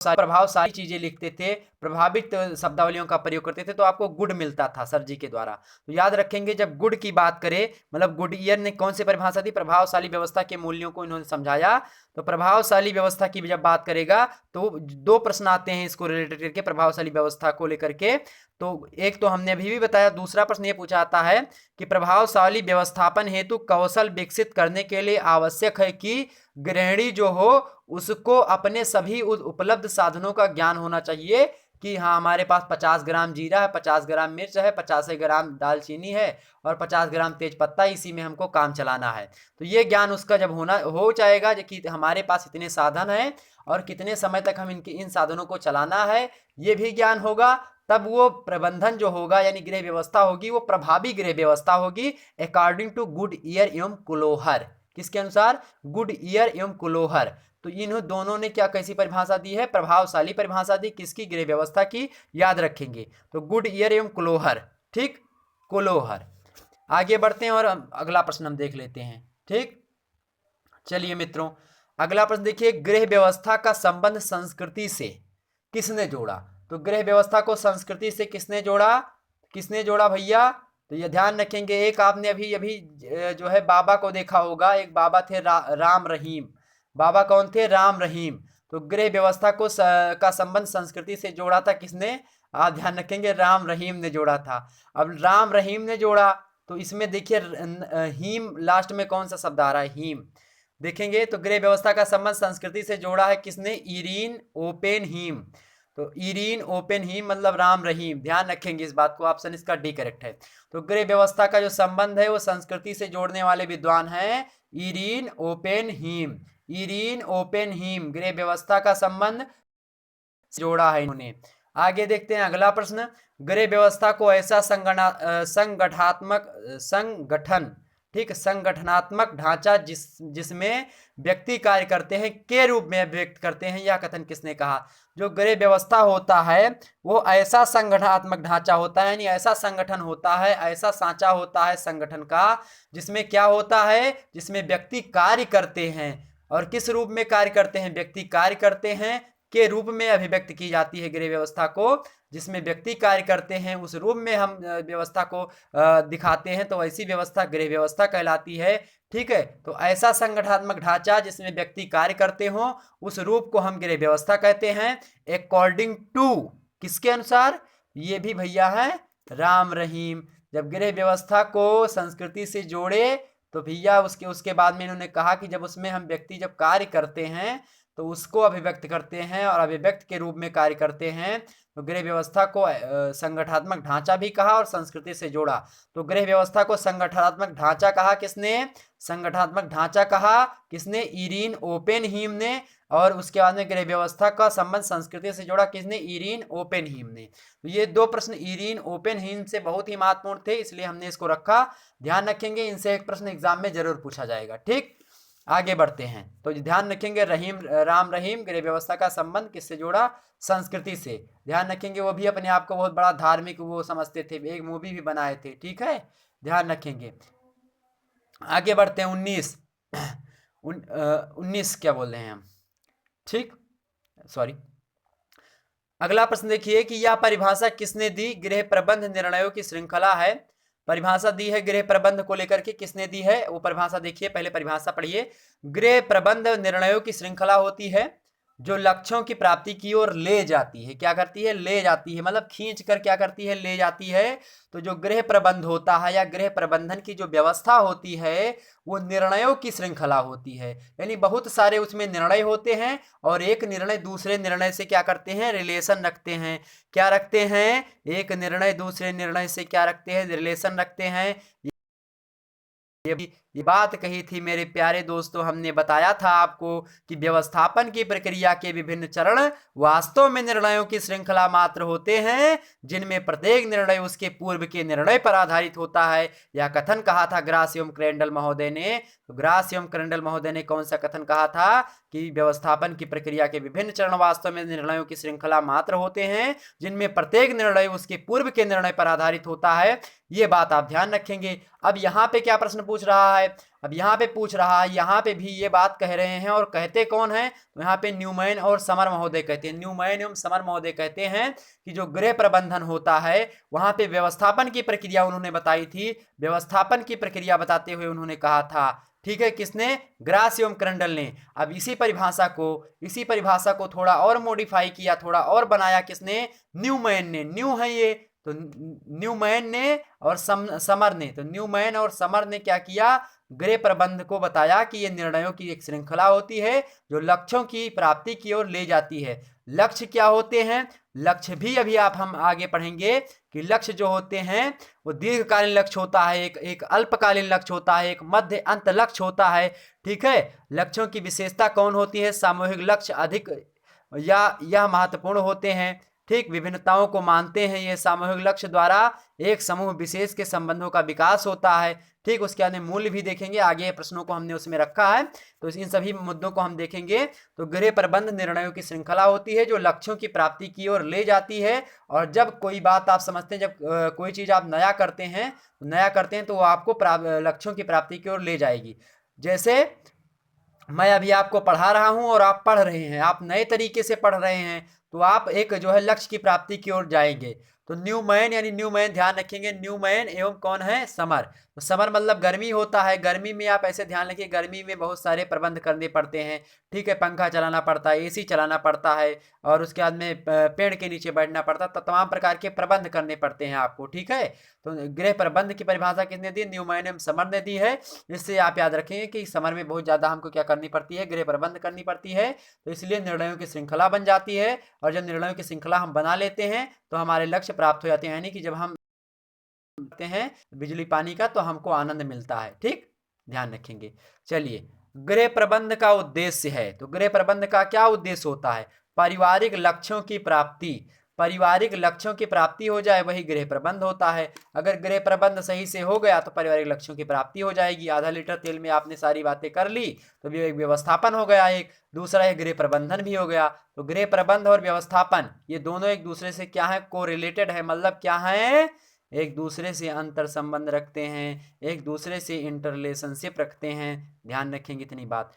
प्रभावशाली चीजें लिखते थे, प्रभावित शब्दावलियों का प्रयोग करते थे तो आपको गुड मिलता था सर जी के द्वारा। तो याद रखेंगे, जब गुड की बात करें, मतलब गुडईयर ने कौन सी परिभाषा दी, प्रभावशाली व्यवस्था के मूल्यों को इन्होंने समझाया। तो प्रभावशाली व्यवस्था की जब बात करेगा तो 2 प्रश्न आते हैं इसको रिलेटेड करके, प्रभावशाली व्यवस्था को लेकर के। तो एक तो हमने अभी भी बताया, दूसरा प्रश्न ये पूछा जाता है कि प्रभावशाली व्यवस्थापन हेतु कौशल विकसित करने के लिए आवश्यक है कि गृहिणी जो हो उसको अपने सभी उपलब्ध साधनों का ज्ञान होना चाहिए कि हाँ हमारे पास 50 ग्राम जीरा है, 50 ग्राम मिर्च है, 50 ग्राम दालचीनी है और 50 ग्राम तेज पत्ता, इसी में हमको काम चलाना है। तो ये ज्ञान उसका जब हो जाएगा कि हमारे पास इतने साधन हैं और कितने समय तक हम इन साधनों को चलाना है, ये भी ज्ञान होगा, तब वो प्रबंधन जो होगा यानी गृह व्यवस्था होगी वो प्रभावी गृह व्यवस्था होगी अकॉर्डिंग टू गुड ईयर एवं कुलोहर। किसके अनुसार? गुड ईयर एवं कुलोहर। तो इन दोनों ने क्या कैसी परिभाषा दी है? प्रभावशाली परिभाषा दी। किसकी? गृह व्यवस्था की। याद रखेंगे तो गुड ईयर एवं कुलोहर। ठीक, कुलोहर। आगे बढ़ते हैं और अगला प्रश्न हम देख लेते हैं। ठीक, चलिए मित्रों अगला प्रश्न देखिए, गृह व्यवस्था का संबंध संस्कृति से किसने जोड़ा? तो गृह व्यवस्था को संस्कृति से किसने जोड़ा? किसने जोड़ा भैया? तो ये ध्यान रखेंगे। एक आपने अभी अभी जो है बाबा को देखा होगा, एक बाबा थे राम रहीम। बाबा कौन थे? राम रहीम। तो गृह व्यवस्था को का संबंध संस्कृति से जोड़ा था किसने? आप ध्यान रखेंगे, राम रहीम ने जोड़ा था। अब राम रहीम ने जोड़ा तो इसमें देखिए हीम लास्ट में कौन सा शब्द आ रहा है? हीम। देखेंगे तो गृह व्यवस्था का संबंध संस्कृति से जोड़ा है किसने? Irene Oppenheim. तो इरीन ओपेन हीम मतलब राम रहीम। ध्यान रखेंगे इस बात को, ऑप्शन इसका डी करेक्ट है। तो गृह व्यवस्था का जो संबंध है वो संस्कृति से जोड़ने वाले विद्वान हैं Irene Oppenheim. Irene Oppenheim गृह व्यवस्था का संबंध जोड़ा है इन्होंने। आगे देखते हैं अगला प्रश्न, गृह व्यवस्था को ऐसा संगठन ठीक संगठनात्मक ढांचा जिसमें व्यक्ति कार्य करते हैं के रूप में व्यक्त करते हैं, यह कथन किसने कहा? जो गृह व्यवस्था होता है वो ऐसा संगठनात्मक ढांचा होता है, यानी ऐसा संगठन होता है, ऐसा सांचा होता है संगठन का जिसमें क्या होता है? जिसमें व्यक्ति कार्य करते हैं। और किस रूप में कार्य करते हैं? व्यक्ति कार्य करते हैं के रूप में अभिव्यक्त की जाती है गृह व्यवस्था को। जिसमें व्यक्ति कार्य करते हैं उस रूप में हम व्यवस्था को दिखाते हैं, तो ऐसी व्यवस्था गृह व्यवस्था कहलाती है। ठीक है, तो ऐसा संगठनात्मक ढांचा जिसमें व्यक्ति कार्य करते हो उस रूप को हम गृह व्यवस्था कहते हैं। अकॉर्डिंग टू किसके अनुसार? ये भी भैया है राम रहीम। जब गृह व्यवस्था को संस्कृति से जोड़े तो भैया उसके बाद में इन्होंने कहा कि जब उसमें हम व्यक्ति जब कार्य करते हैं तो उसको अभिव्यक्त करते हैं और अभिव्यक्त के रूप में कार्य करते हैं, तो गृह व्यवस्था को संगठनात्मक ढांचा भी कहा और संस्कृति से जोड़ा। तो गृह व्यवस्था को संगठनात्मक ढांचा कहा किसने? संगठनात्मक ढांचा कहा किसने? इरीन ओपेन हीम ने। और उसके बाद में गृह व्यवस्था का संबंध संस्कृति से जोड़ा किसने? इरीन ओपेन हीम ने। तो ये दो प्रश्न इरीन ओपेन हीम से बहुत ही महत्वपूर्ण थे, इसलिए हमने इसको रखा। ध्यान रखेंगे इनसे एक प्रश्न एग्जाम में जरूर पूछा जाएगा। ठीक, आगे बढ़ते हैं तो ध्यान रखेंगे राम रहीम गृह व्यवस्था का संबंध किससे जोड़ा? संस्कृति से। ध्यान रखेंगे वो भी अपने आप को बहुत बड़ा धार्मिक वो समझते थे, एक मूवी भी बनाए थे। ठीक है, ध्यान रखेंगे। आगे बढ़ते हैं 19 क्या बोल रहे हैं हम? ठीक, सॉरी। अगला प्रश्न देखिए कि यह परिभाषा किसने दी? गृह प्रबंध निर्णयों की श्रृंखला है। परिभाषा दी है गृह प्रबंध को लेकर के, किसने दी है वो परिभाषा देखिए, पहले परिभाषा पढ़िए। गृह प्रबंध निर्णयों की श्रृंखला होती है जो लक्ष्यों की प्राप्ति की ओर ले जाती है। क्या करती है? ले जाती है, मतलब खींच कर क्या करती है? ले जाती है। तो जो गृह प्रबंध होता है या गृह प्रबंधन की जो व्यवस्था होती है वो निर्णयों की श्रृंखला होती है, यानी बहुत सारे उसमें निर्णय होते हैं और एक निर्णय दूसरे निर्णय से क्या करते हैं? रिलेशन रखते हैं। क्या रखते हैं? एक निर्णय दूसरे निर्णय से क्या रखते हैं? रिलेशन रखते हैं। ये बात कही थी मेरे प्यारे दोस्तों, हमने बताया था आपको कि व्यवस्थापन की प्रक्रिया के विभिन्न चरण वास्तव में निर्णयों की श्रृंखला मात्र होते हैं जिनमें प्रत्येक निर्णय उसके पूर्व के निर्णय पर आधारित होता है। यह कथन कहा था ग्रास एवं क्रेंडल महोदय ने। तो ग्रास एवं क्रेंडल महोदय ने कौन सा कथन कहा था? कि व्यवस्थापन की प्रक्रिया के विभिन्न चरण वास्तव में निर्णयों की श्रृंखला मात्र होते हैं जिनमें प्रत्येक निर्णय उसके पूर्व के निर्णय पर आधारित होता है। ये बात आप ध्यान रखेंगे। अब यहाँ पे क्या प्रश्न पूछ रहा है? अब यहाँ पे पूछ रहा है, यहाँ पे भी ये बात कह रहे हैं और कहते कौन है? तो यहाँ पे न्यूमैन और समर महोदय कहते हैं। न्यूमैन एवं समर महोदय कहते हैं कि जो गृह प्रबंधन होता है वहाँ पे व्यवस्थापन की प्रक्रिया उन्होंने बताई थी। व्यवस्थापन की प्रक्रिया बताते हुए उन्होंने कहा था, ठीक है, किसने? ग्रास एवं क्रेंडल ने। अब इसी परिभाषा को थोड़ा और मॉडिफाई किया, थोड़ा और बनाया किसने? न्यूमैन ने। न्यू है ये, तो न्यूमैन ने और समर ने। तो न्यूमैन और समर ने क्या किया? गृह प्रबंध को बताया कि ये निर्णयों की एक श्रृंखला होती है जो लक्ष्यों की प्राप्ति की ओर ले जाती है। लक्ष्य क्या होते हैं? लक्ष्य भी अभी हम आगे पढ़ेंगे कि लक्ष्य जो होते हैं वो दीर्घकालीन लक्ष्य होता है, एक अल्पकालीन लक्ष्य होता है, एक मध्य अंत लक्ष्य होता है। ठीक है, लक्ष्यों की विशेषता कौन होती है? सामूहिक लक्ष्य अधिक या यह महत्वपूर्ण होते हैं। ठीक, विभिन्नताओं को मानते हैं। ये सामूहिक लक्ष्य द्वारा एक समूह विशेष के संबंधों का विकास होता है। ठीक, उसके बाद में मूल्य भी देखेंगे, आगे प्रश्नों को हमने उसमें रखा है, तो इन सभी मुद्दों को हम देखेंगे। तो गृह प्रबंध निर्णयों की श्रृंखला होती है जो लक्ष्यों की प्राप्ति की ओर ले जाती है। और जब कोई बात आप समझते हैं, जब कोई चीज आप नया करते हैं तो वो आपको लक्ष्यों की प्राप्ति की ओर ले जाएगी। जैसे मैं अभी आपको पढ़ा रहा हूं और आप पढ़ रहे हैं, आप नए तरीके से पढ़ रहे हैं, तो आप एक जो है लक्ष्य की प्राप्ति की ओर जाएंगे। तो न्यूमैन यानी न्यूमैन ध्यान रखेंगे, न्यूमैन एवं कौन है? समर। तो समर मतलब गर्मी होता है। गर्मी में आप ऐसे ध्यान रखिए, गर्मी में बहुत सारे प्रबंध करने पड़ते हैं। ठीक है, पंखा चलाना पड़ता है, एसी चलाना पड़ता है, और उसके बाद में पेड़ के नीचे बैठना पड़ता है, तो तमाम प्रकार के प्रबंध करने पड़ते हैं आपको। ठीक है, तो गृह प्रबंध की परिभाषा किसने दी? न्यूमैन एवं समर ने दी है। इससे आप याद रखेंगे कि समर में बहुत ज्यादा हमको क्या करनी पड़ती है? गृह प्रबंध करनी पड़ती है। तो इसलिए निर्णयों की श्रृंखला बन जाती है, और जब निर्णयों की श्रृंखला हम बना लेते हैं तो हमारे लक्ष्य प्राप्त हो जाते हैं। यानी कि जब हम करते हैं बिजली पानी का तो हमको आनंद मिलता है। ठीक, ध्यान रखेंगे। चलिए, गृह प्रबंध का उद्देश्य है, तो गृह प्रबंध का क्या उद्देश्य होता है? पारिवारिक लक्ष्यों की प्राप्ति। पारिवारिक लक्ष्यों की प्राप्ति हो जाए वही गृह प्रबंध होता है। अगर गृह प्रबंध सही से हो गया तो पारिवारिक लक्ष्यों की प्राप्ति हो जाएगी। आधा लीटर तेल में आपने सारी बातें कर ली तो भी एक व्यवस्थापन हो गया, एक दूसरा है गृह प्रबंधन भी हो गया। तो गृह प्रबंध और व्यवस्थापन ये दोनों एक दूसरे से क्या है? कोरिलेटेड है, मतलब क्या है? एक दूसरे से अंतर संबंध रखते हैं, एक दूसरे से इंटर रिलेशनशिप रखते हैं। ध्यान रखेंगे इतनी बात।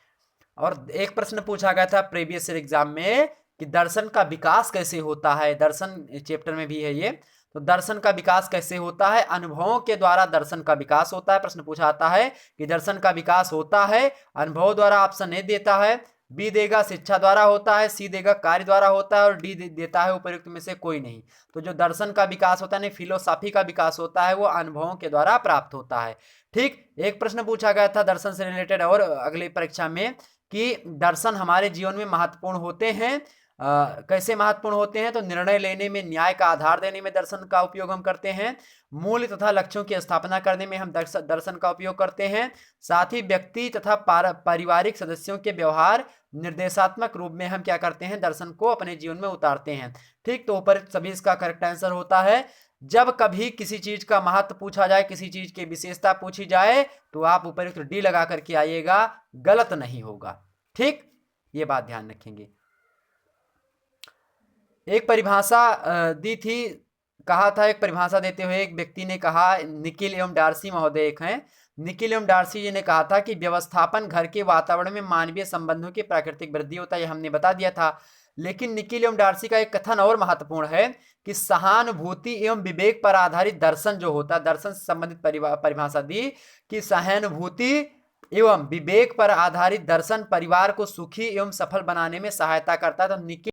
और एक प्रश्न पूछा गया था प्रीवियस ईयर एग्जाम में कि दर्शन का विकास कैसे होता है? दर्शन चैप्टर में भी है ये। तो दर्शन का विकास कैसे होता है? अनुभवों के द्वारा दर्शन का विकास होता है। प्रश्न पूछा आता है कि दर्शन का विकास होता है अनुभव द्वारा। ऑप्शन ए देता है, बी देगा शिक्षा द्वारा होता है, सी देगा कार्य द्वारा होता है, और डी देता है उपयुक्त में से कोई नहीं। तो जो दर्शन का विकास होता है, नहीं फिलोसॉफी का विकास होता है, वो अनुभवों के द्वारा प्राप्त होता है। ठीक, एक प्रश्न पूछा गया था दर्शन से रिलेटेड और अगली परीक्षा में कि दर्शन हमारे जीवन में महत्वपूर्ण होते हैं। कैसे महत्वपूर्ण होते हैं? तो निर्णय लेने में, न्याय का आधार देने में दर्शन का उपयोग हम करते हैं। मूल्य तथा लक्ष्यों की स्थापना करने में हम दर्शन का उपयोग करते हैं। साथ ही व्यक्ति तथा पारिवारिक सदस्यों के व्यवहार निर्देशात्मक रूप में हम क्या करते हैं? दर्शन को अपने जीवन में उतारते हैं। ठीक, तो ऊपर सभी इसका करेक्ट आंसर होता है। जब कभी किसी चीज का महत्व पूछा जाए, किसी चीज की विशेषता पूछी जाए, तो आप उपयुक्त डी लगा करके आइएगा, गलत नहीं होगा। ठीक, ये बात ध्यान रखेंगे। एक परिभाषा दी थी, कहा था, एक परिभाषा देते हुए एक व्यक्ति ने कहा, निकिल एवं डार्सी महोदय एक हैं, निकिल एवं डार्सी जी ने कहा था कि व्यवस्थापन घर के वातावरण में मानवीय संबंधों की प्राकृतिक वृद्धि होता है। ये हमने बता दिया था। लेकिन निकिल एवं डार्सी का एक कथन और महत्वपूर्ण है कि सहानुभूति एवं विवेक पर आधारित दर्शन जो होता है, दर्शन से संबंधित परिभाषा दी कि सहानुभूति एवं विवेक पर आधारित दर्शन परिवार को सुखी एवं सफल बनाने में सहायता करता है। तो निकिल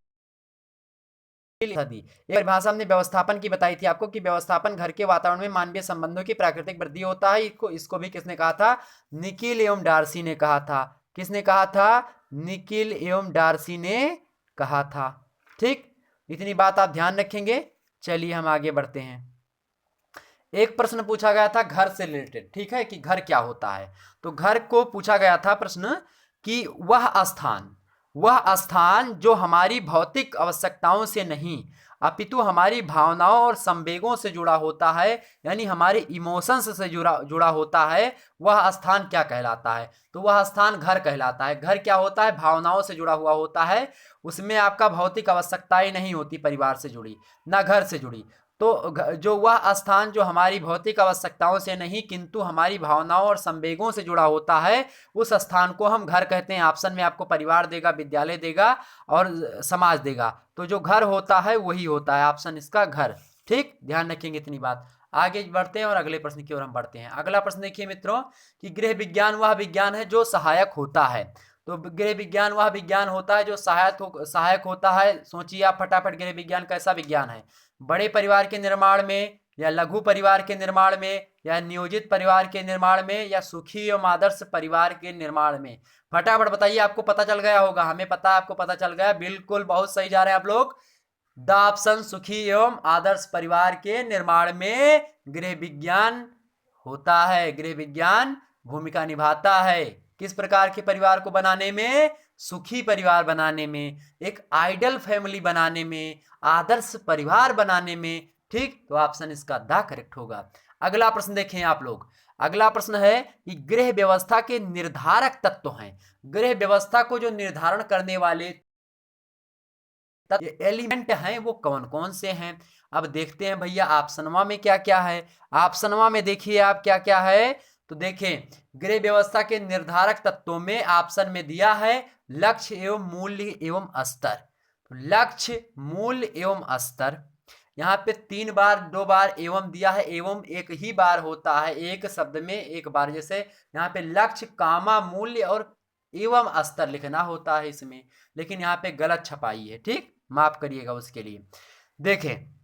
दी एक परिभाषा हमने व्यवस्थापन की बताई थी आपको कि व्यवस्थापन घर के वातावरण में मानवीय संबंधों की प्राकृतिक वृद्धि होता है। इसको भी किसने कहा था? निकिल एवं डार्सी ने कहा था। किसने कहा था? निकिल एवं डार्सी ने कहा था। ठीक, इतनी बात आप ध्यान रखेंगे। चलिए हम आगे बढ़ते हैं। एक प्रश्न पूछा गया था घर से रिलेटेड, ठीक है, कि घर क्या होता है। तो घर को पूछा गया था प्रश्न कि वह स्थान जो हमारी भौतिक आवश्यकताओं से नहीं अपितु हमारी भावनाओं और संवेगों से जुड़ा होता है, यानी हमारे इमोशंस से जुड़ा होता है, वह स्थान क्या कहलाता है? तो वह स्थान घर कहलाता है। घर क्या होता है? भावनाओं से जुड़ा हुआ होता है। उसमें आपका भौतिक आवश्यकताएं नहीं होती परिवार से जुड़ी, ना घर से जुड़ी। तो जो वह स्थान जो हमारी भौतिक आवश्यकताओं से नहीं किंतु हमारी भावनाओं और संवेगों से जुड़ा होता है, उस स्थान को हम घर कहते हैं। ऑप्शन में आपको परिवार देगा, विद्यालय देगा और समाज देगा। तो जो घर होता है वही होता है ऑप्शन इसका घर। ठीक, ध्यान रखेंगे इतनी बात। आगे बढ़ते हैं और अगले प्रश्न की ओर हम बढ़ते हैं। अगला प्रश्न देखिए मित्रों कि गृह विज्ञान वह विज्ञान है जो सहायक होता है। तो गृह विज्ञान वह विज्ञान होता है जो सहायक होता है। सोचिए आप फटाफट, गृह विज्ञान कैसा विज्ञान है? बड़े परिवार के निर्माण में, या लघु परिवार के निर्माण में, या नियोजित परिवार के निर्माण में, या सुखी एवं आदर्श परिवार के निर्माण में? फटाफट बताइए, आपको पता चल गया होगा, हमें पता है आपको पता चल गया, बिल्कुल बहुत सही जा रहे हैं आप लोग। द ऑप्शन सुखी एवं आदर्श परिवार के निर्माण में गृह विज्ञान होता है, गृह विज्ञान भूमिका निभाता है। किस प्रकार के परिवार को बनाने में? सुखी परिवार बनाने में, एक आइडल फैमिली बनाने में, आदर्श परिवार बनाने में। ठीक, तो ऑप्शन इसका द करेक्ट होगा। अगला प्रश्न देखें आप लोग। अगला प्रश्न है कि गृह व्यवस्था के निर्धारक तत्व हैं। गृह व्यवस्था को जो निर्धारण करने वाले एलिमेंट हैं वो कौन कौन से हैं? अब देखते हैं भैया ऑप्शनवा में क्या क्या है। ऑप्शनवा में देखिए आप क्या क्या है, तो देखें गृह व्यवस्था के निर्धारक तत्वों में ऑप्शन में दिया है लक्ष्य एवं मूल्य एवं स्तर। तो लक्ष्य, मूल्य एवं स्तर, यहाँ पे 3 बार 2 बार एवं दिया है, एवं एक ही बार होता है, एक शब्द में एक बार, जैसे यहाँ पे लक्ष्य कामा मूल्य और एवं स्तर लिखना होता है इसमें, लेकिन यहाँ पे गलत छपाई है। ठीक, माफ करिएगा उसके लिए। देखें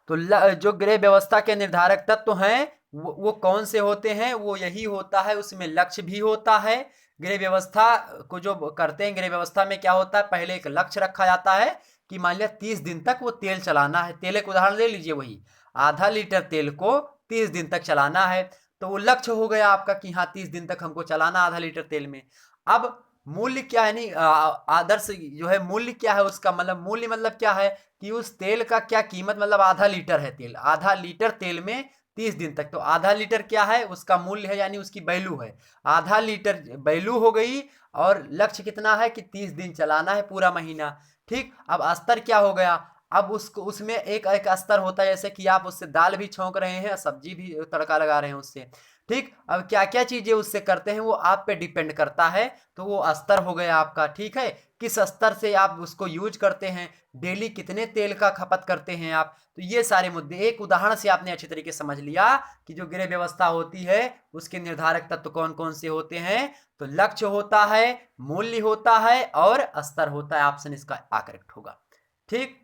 तो जो गृह व्यवस्था के निर्धारक तत्व हैं वो कौन से होते हैं? वो यही होता है, उसमें लक्ष्य भी होता है। गृह व्यवस्था को जो करते हैं, गृह व्यवस्था में क्या होता है, पहले एक लक्ष्य रखा जाता है कि मान लिया 30 दिन तक वो तेल चलाना है। तेल एक उदाहरण ले लीजिए, वही आधा लीटर तेल को 30 दिन तक चलाना है, तो वो लक्ष्य हो गया आपका कि हाँ 30 दिन तक हमको चलाना आधा लीटर तेल में। अब मूल्य क्या है, नहीं आदर्श जो है मूल्य क्या है उसका, मतलब मूल्य मतलब क्या है कि उस तेल का क्या कीमत, मतलब आधा लीटर है तेल, आधा लीटर तेल में 30 दिन तक, तो आधा लीटर क्या है उसका मूल्य है, यानी उसकी वैल्यू है, आधा लीटर वैल्यू हो गई। और लक्ष्य कितना है कि 30 दिन चलाना है पूरा महीना। ठीक, अब स्तर क्या हो गया, अब उसको उसमें एक एक स्तर होता है, जैसे कि आप उससे दाल भी छौंक रहे हैं, सब्जी भी तड़का लगा रहे हैं उससे। ठीक, अब क्या क्या चीजें उससे करते हैं वो आप पे डिपेंड करता है, तो वो स्तर हो गया आपका। ठीक है, किस स्तर से आप उसको यूज करते हैं, डेली कितने तेल का खपत करते हैं आप, तो ये सारे मुद्दे एक उदाहरण से आपने अच्छी तरीके से समझ लिया कि जो गृह व्यवस्था होती है उसके निर्धारक तत्व कौन कौन से होते हैं। तो लक्ष्य होता है, मूल्य होता है और स्तर होता है। ऑप्शन इसका आ करेक्ट होगा। ठीक,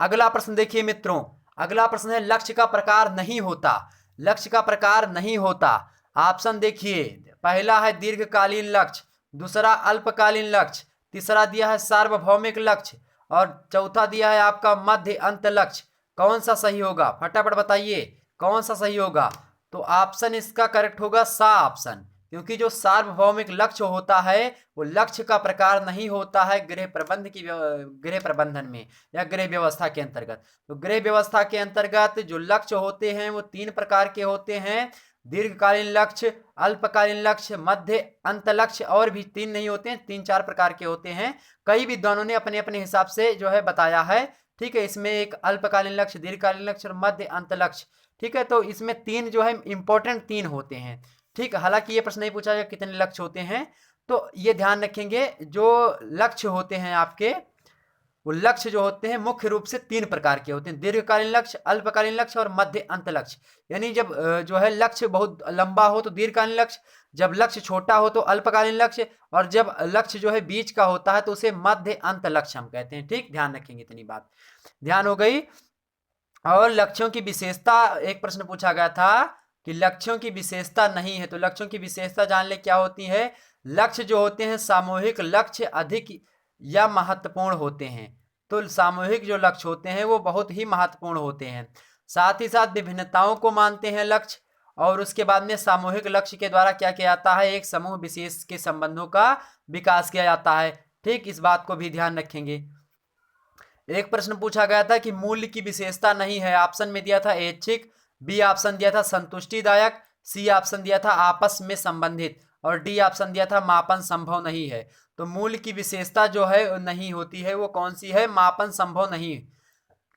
अगला प्रश्न देखिए मित्रों। अगला प्रश्न है लक्ष्य का प्रकार नहीं होता। लक्ष्य का प्रकार नहीं होता। ऑप्शन देखिए, पहला है दीर्घकालीन लक्ष्य, दूसरा अल्पकालीन लक्ष्य, तीसरा दिया है सार्वभौमिक लक्ष्य, और चौथा दिया है आपका मध्य अंत लक्ष्य। कौन सा सही होगा, फटाफट बताइए कौन सा सही होगा? तो ऑप्शन इसका करेक्ट होगा सा ऑप्शन, क्योंकि जो सार्वभौमिक लक्ष्य होता है वो लक्ष्य का प्रकार नहीं होता है गृह प्रबंधन में या गृह व्यवस्था के अंतर्गत। तो गृह व्यवस्था के अंतर्गत जो लक्ष्य होते हैं वो 3 प्रकार के होते हैं, दीर्घकालीन लक्ष्य, अल्पकालीन लक्ष्य, मध्य अंत लक्ष्य, और भी 3 नहीं होते हैं, 3-4 प्रकार के होते हैं। कई विद्वानों ने अपने अपने हिसाब से जो है बताया है। ठीक है, इसमें एक अल्पकालीन लक्ष्य, दीर्घकालीन लक्ष्य और मध्य अंत लक्ष्य। ठीक है, तो इसमें 3 जो है इंपॉर्टेंट 3 होते हैं। ठीक, हालांकि ये प्रश्न नहीं पूछा गया कितने लक्ष्य होते हैं, तो ये ध्यान रखेंगे जो लक्ष्य होते हैं आपके, वो लक्ष्य जो होते हैं मुख्य रूप से 3 प्रकार के होते हैं, दीर्घकालीन लक्ष्य, अल्पकालीन लक्ष्य और मध्य अंत लक्ष्य। यानी जब जो है लक्ष्य बहुत लंबा हो तो दीर्घकालीन लक्ष्य, जब लक्ष्य छोटा हो तो अल्पकालीन लक्ष्य, और जब लक्ष्य जो है बीच का होता है तो उसे मध्य अंत लक्ष्य हम कहते हैं। ठीक, ध्यान रखेंगे, इतनी बात ध्यान हो गई। और लक्ष्यों की विशेषता, एक प्रश्न पूछा गया था कि लक्ष्यों की विशेषता नहीं है, तो लक्ष्यों की विशेषता जान ले क्या होती है। लक्ष्य जो होते हैं सामूहिक लक्ष्य अधिक या महत्वपूर्ण होते हैं, तो सामूहिक जो लक्ष्य होते हैं वो बहुत ही महत्वपूर्ण होते हैं। साथ ही साथ विभिन्नताओं को मानते हैं लक्ष्य, और उसके बाद में सामूहिक लक्ष्य के द्वारा क्या किया जाता है, एक समूह विशेष के संबंधों का विकास किया जाता है। ठीक, इस बात को भी ध्यान रखेंगे। एक प्रश्न पूछा गया था कि मूल्य की विशेषता नहीं है। ऑप्शन में दिया था ऐच्छिक, बी ऑप्शन दिया था संतुष्टिदायक, सी ऑप्शन दिया था आपस में संबंधित, और डी ऑप्शन दिया था मापन संभव नहीं है। तो मूल्य की विशेषता जो है नहीं होती है, वो कौन सी है, मापन संभव नहीं।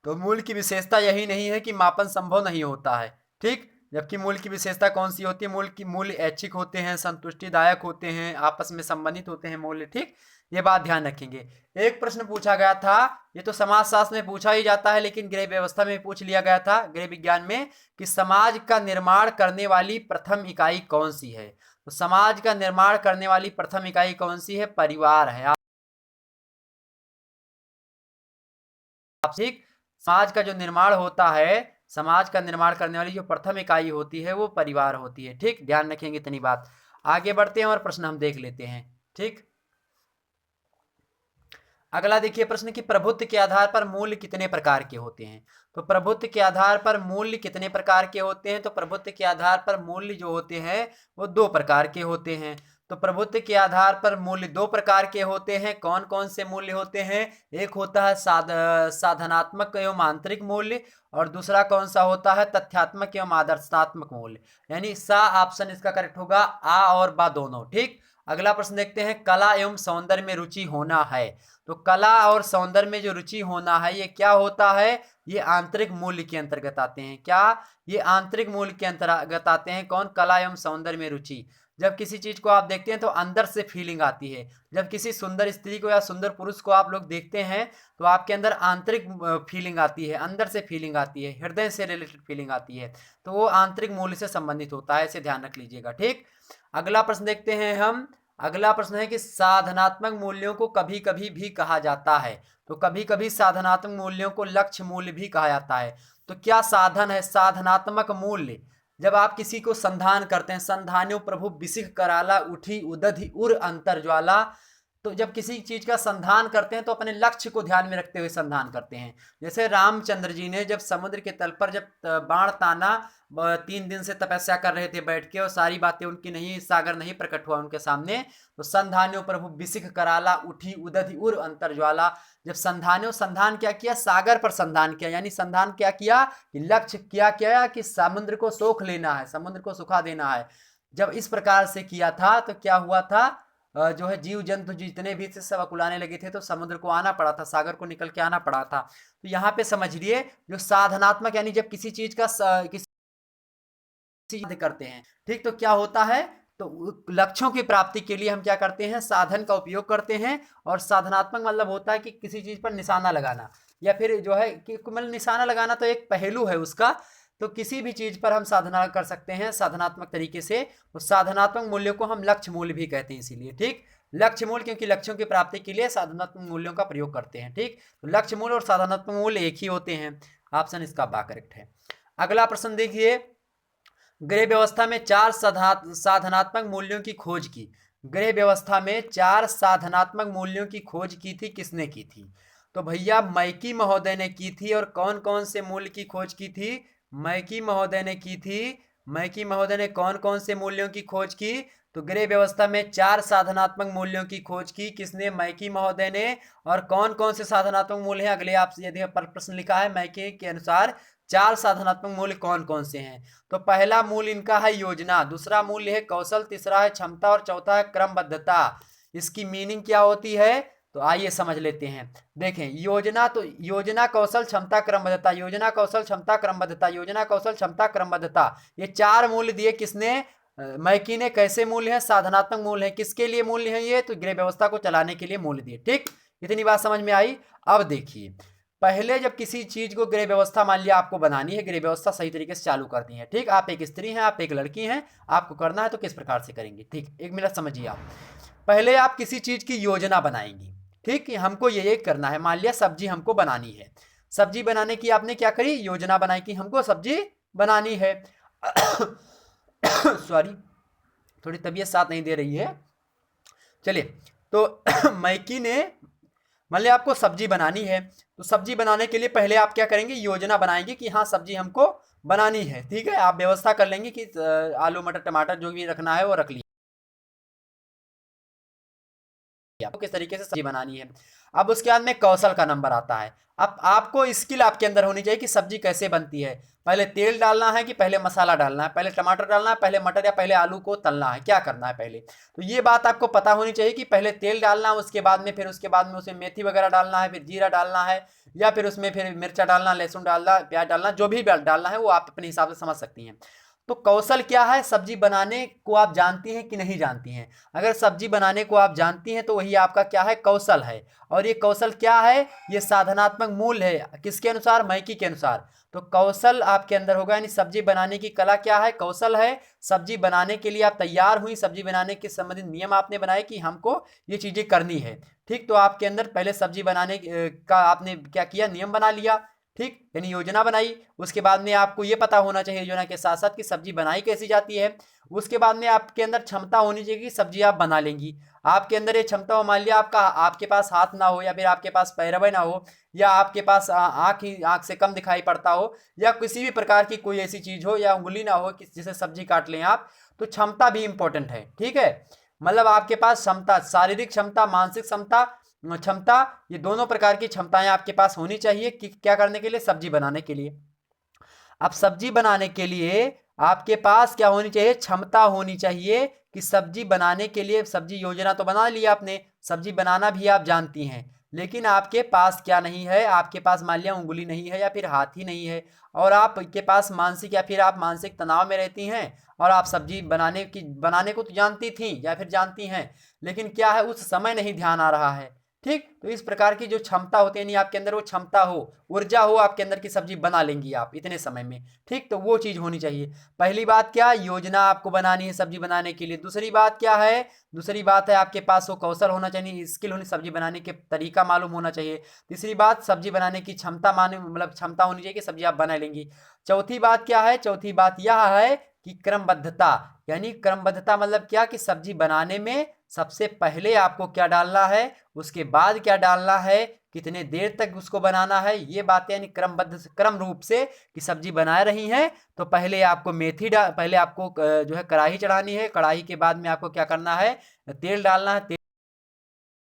तो मूल्य की विशेषता यही नहीं है कि मापन संभव नहीं होता है। ठीक, जबकि मूल्य की विशेषता कौन सी होती है, मूल्य ऐच्छिक होते हैं, संतुष्टिदायक होते हैं, आपस में संबंधित होते हैं मूल्य। ठीक, ये बात ध्यान रखेंगे। एक प्रश्न पूछा गया था, ये तो समाजशास्त्र में पूछा ही जाता है, लेकिन गृह व्यवस्था में पूछ लिया गया था गृह विज्ञान में, कि समाज का निर्माण करने वाली प्रथम इकाई कौन सी है। तो समाज का निर्माण करने वाली प्रथम इकाई कौन सी है, परिवार है। आप ठीक, समाज का जो निर्माण होता है, समाज का निर्माण करने वाली जो प्रथम इकाई होती है वो परिवार होती है। ठीक, ध्यान रखेंगे इतनी बात। आगे बढ़ते हैं और प्रश्न हम देख लेते हैं। ठीक, अगला देखिए प्रश्न कि प्रभुत्व के आधार पर मूल्य कितने प्रकार के होते हैं। तो प्रभुत्व के आधार पर मूल्य कितने प्रकार के होते हैं। तो प्रभुत्व के आधार पर मूल्य जो होते हैं वो दो प्रकार के होते हैं। तो प्रभुत्व के आधार पर मूल्य दो प्रकार के होते हैं। कौन कौन से मूल्य होते हैं। एक होता है साधनात्मक एवं आंतरिक मूल्य, और दूसरा कौन सा होता है, तथ्यात्मक एवं आदर्शात्मक मूल्य। यानी सा ऑप्शन इसका करेक्ट होगा, आ और बा दोनों। ठीक, अगला प्रश्न देखते हैं, कला एवं सौंदर्य में रुचि होना है। तो कला और सौंदर्य में जो रुचि होना है ये क्या होता है, ये आंतरिक मूल्य के अंतर्गत आते हैं। क्या, ये आंतरिक मूल्य के अंतर्गत आते हैं। कौन, कला एवं सौंदर्य में रुचि। जब किसी चीज को आप देखते हैं तो अंदर से फीलिंग आती है। जब किसी सुंदर स्त्री को या सुंदर पुरुष को आप लोग देखते हैं तो आपके अंदर आंतरिक फीलिंग आती है, अंदर से फीलिंग आती है, हृदय से रिलेटेड फीलिंग आती है। तो वो आंतरिक मूल्य से संबंधित होता है, इसे ध्यान रख लीजिएगा। ठीक, अगला प्रश्न देखते हैं हम। अगला प्रश्न है कि साधनात्मक मूल्यों को कभी कभी भी कहा जाता है। तो कभी कभी साधनात्मक मूल्यों को लक्ष्य मूल्य भी कहा जाता है। तो क्या साधन है साधनात्मक मूल्य। जब आप किसी को संधान करते हैं, संधान्यो प्रभु बिसिख कराला उठी उदधि उर अंतर ज्वाला। तो जब किसी चीज का संधान करते हैं तो अपने लक्ष्य को ध्यान में रखते हुए संधान करते हैं। जैसे रामचंद्र जी ने जब समुद्र के तल पर जब बाण ताना, 3 दिन से तपस्या कर रहे थे बैठ के, और सारी बातें उनकी नहीं, सागर नहीं प्रकट हुआ उनके सामने। तो संधान्यो प्रभु बिसिख कराला उठी उदधि उर अंतर ज्वाला। जब संधान्यो, संधान क्या किया, सागर पर संधान किया। यानी संधान क्या किया कि लक्ष्य क्या किया कि समुद्र को सोख लेना है, समुद्र को सुखा देना है। जब इस प्रकार से किया था तो क्या हुआ था, जो है जीव जंतु जितने भी थे सब अकुलाने लगे थे, तो समुद्र को आना पड़ा था, सागर को निकल के आना पड़ा था। तो यहाँ पे समझिए जो साधनात्मक, यानी जब किसी चीज का किसी करते हैं, ठीक, तो क्या होता है, तो लक्ष्यों की प्राप्ति के लिए हम क्या करते हैं, साधन का उपयोग करते हैं। और साधनात्मक मतलब होता है कि किसी चीज पर निशाना लगाना, या फिर जो है कि मतलब निशाना लगाना तो एक पहलू है उसका। तो किसी भी चीज पर हम साधना कर सकते हैं साधनात्मक तरीके से। तो साधनात्मक मूल्यों को हम लक्ष्य मूल्य भी कहते हैं इसीलिए। ठीक, लक्ष्य मूल्य, क्योंकि लक्ष्यों की प्राप्ति के लिए साधनात्मक मूल्यों का प्रयोग करते हैं। ठीक, तो लक्ष्य मूल्य और साधनात्मक मूल्य एक ही होते हैं। ऑप्शन इसका बा करेक्ट है। अगला प्रश्न देखिए, गृह व्यवस्था में 4 साधनात्मक मूल्यों की खोज की। गृह व्यवस्था में 4 साधनात्मक मूल्यों की खोज की थी, किसने की थी। तो भैया मैकी महोदय ने की थी। और कौन कौन से मूल्य की खोज की थी, मैकी महोदय ने की थी। मैकी महोदय ने कौन कौन से मूल्यों की खोज की, तो गृह व्यवस्था में 4 साधनात्मक मूल्यों की खोज की, किसने, मैकी महोदय ने। और कौन कौन से साधनात्मक मूल्य हैं, अगले आप यदि प्रश्न लिखा है मैकी के अनुसार 4 साधनात्मक मूल्य कौन कौन से हैं। तो पहला मूल्य इनका है योजना, दूसरा मूल्य है कौशल, तीसरा है क्षमता, और चौथा है क्रमबद्धता। इसकी मीनिंग क्या होती है, तो आइए समझ लेते हैं। देखें, योजना, तो योजना, कौशल, क्षमता, क्रमबद्धता, योजना, कौशल, क्षमता, क्रमबद्धता, योजना, कौशल, क्षमता, क्रमबद्धता, ये 4 मूल्य दिए किसने, मैकी ने। कैसे मूल्य है, साधनात्मक मूल्य है। किसके लिए मूल्य है ये, तो गृह व्यवस्था को चलाने के लिए मूल्य दिए। ठीक, इतनी बात समझ में आई। अब देखिए, पहले जब किसी चीज को गृह व्यवस्था मान लिया आपको बनानी है, गृह व्यवस्था सही तरीके से चालू करनी है। ठीक, आप एक स्त्री हैं, आप एक लड़की हैं, आपको करना है तो किस प्रकार से करेंगे। ठीक, एक मिनट समझिए आप। पहले आप किसी चीज की योजना बनाएंगी। ठीक, हमको ये करना है, मान लिया सब्जी हमको बनानी है। सब्जी बनाने की आपने क्या करी, योजना बनाई कि हमको सब्जी बनानी है। सॉरी, थोड़ी तबीयत साथ नहीं दे रही है। चलिए, तो मैकी ने, मान लिया आपको सब्जी बनानी है, तो सब्जी बनाने के लिए पहले आप क्या करेंगे, योजना बनाएंगे कि हाँ सब्जी हमको बनानी है। ठीक है, आप व्यवस्था कर लेंगे कि आलू मटर टमाटर जो भी रखना है वो रख लीजिए, आपको किस तरीके से सब्जी बनानी है। अब उसके बाद में कौशल का नंबर आता है। अब आपको स्किल आपके अंदर होनी चाहिए कि सब्जी कैसे बनती है। पहले तेल डालना है कि पहले मसाला डालना है, पहले टमाटर डालना है, पहले मटर या पहले आलू को तलना है, क्या करना है पहले। तो ये बात आपको पता होनी चाहिए कि पहले तेल डालना है, उसके बाद में फिर उसके बाद में उसमें मेथी वगैरह डालना है, फिर जीरा डालना है, या फिर उसमें फिर मिर्चा डालना, लहसुन डालना, प्याज डालना, जो भी डालना है वो आप अपने हिसाब से समझ सकती हैं। तो कौशल क्या है, सब्जी बनाने को आप जानती हैं कि नहीं जानती हैं। अगर सब्जी बनाने को आप जानती हैं तो वही आपका क्या है, कौशल है। और ये कौशल क्या है, ये साधनात्मक मूल्य है, किसके अनुसार, मैकी के अनुसार। तो कौशल आपके अंदर होगा, यानी सब्जी बनाने की कला क्या है, कौशल है। सब्जी बनाने के लिए आप तैयार हुई, सब्जी बनाने के संबंधित नियम आपने बनाए कि हमको ये चीजें करनी है। ठीक, तो आपके अंदर पहले सब्जी बनाने का आपने क्या किया, नियम बना लिया। ठीक, यानी योजना बनाई, उसके बाद में आपको ये पता होना चाहिए योजना के साथ साथ कि सब्जी बनाई कैसी जाती है। उसके बाद में आपके अंदर क्षमता होनी चाहिए कि सब्जी आप बना लेंगी। आपके अंदर ये क्षमता हो, मान लिया आपके पास हाथ ना हो, या फिर आपके पास पैरवे ना हो, या आपके पास आँख से कम दिखाई पड़ता हो, या किसी भी प्रकार की कोई ऐसी चीज हो, या उंगली ना हो कि जिसे सब्जी काट लें आप, तो क्षमता भी इंपॉर्टेंट है। ठीक है, मतलब आपके पास क्षमता, शारीरिक क्षमता, मानसिक क्षमता, क्षमता, ये दोनों प्रकार की क्षमताएं आपके पास होनी चाहिए कि क्या करने के लिए, सब्जी बनाने के लिए। अब सब्जी बनाने के लिए आपके पास क्या होनी चाहिए, क्षमता होनी चाहिए कि सब्जी बनाने के लिए, सब्जी योजना तो बना ली आपने, सब्जी बनाना भी आप जानती हैं, लेकिन आपके पास क्या नहीं है, आपके पास मान लिया उंगली नहीं है, या फिर हाथ ही नहीं है, और आपके पास मानसिक, या फिर आप मानसिक तनाव में रहती हैं, और आप सब्जी बनाने को तो जानती थी या फिर जानती हैं, लेकिन क्या है, उस समय नहीं ध्यान आ रहा है। ठीक, तो इस प्रकार की जो क्षमता होती है, यानी आपके अंदर वो क्षमता हो, ऊर्जा हो आपके अंदर की, सब्जी बना लेंगी आप इतने समय में। ठीक, तो वो चीज होनी चाहिए। पहली बात क्या, योजना आपको बनानी है सब्जी बनाने के लिए। दूसरी बात क्या है, दूसरी बात है आपके पास वो कौशल होना चाहिए, स्किल होनी, सब्जी बनाने के तरीका मालूम होना चाहिए। तीसरी बात, सब्जी बनाने की क्षमता माने, मतलब क्षमता होनी चाहिए कि सब्जी आप बना लेंगी। चौथी बात क्या है, चौथी बात यह है कि क्रमबद्धता, यानी क्रमबद्धता मतलब क्या, कि सब्जी बनाने में सबसे पहले आपको क्या डालना है, उसके बाद क्या डालना है, कितने देर तक उसको बनाना है, ये बातें, यानी क्रमबद्ध क्रम रूप से कि सब्जी बना रही हैं तो पहले आपको पहले आपको जो है कढ़ाई चढ़ानी है, कढ़ाई के बाद में आपको क्या करना है, तेल डालना है,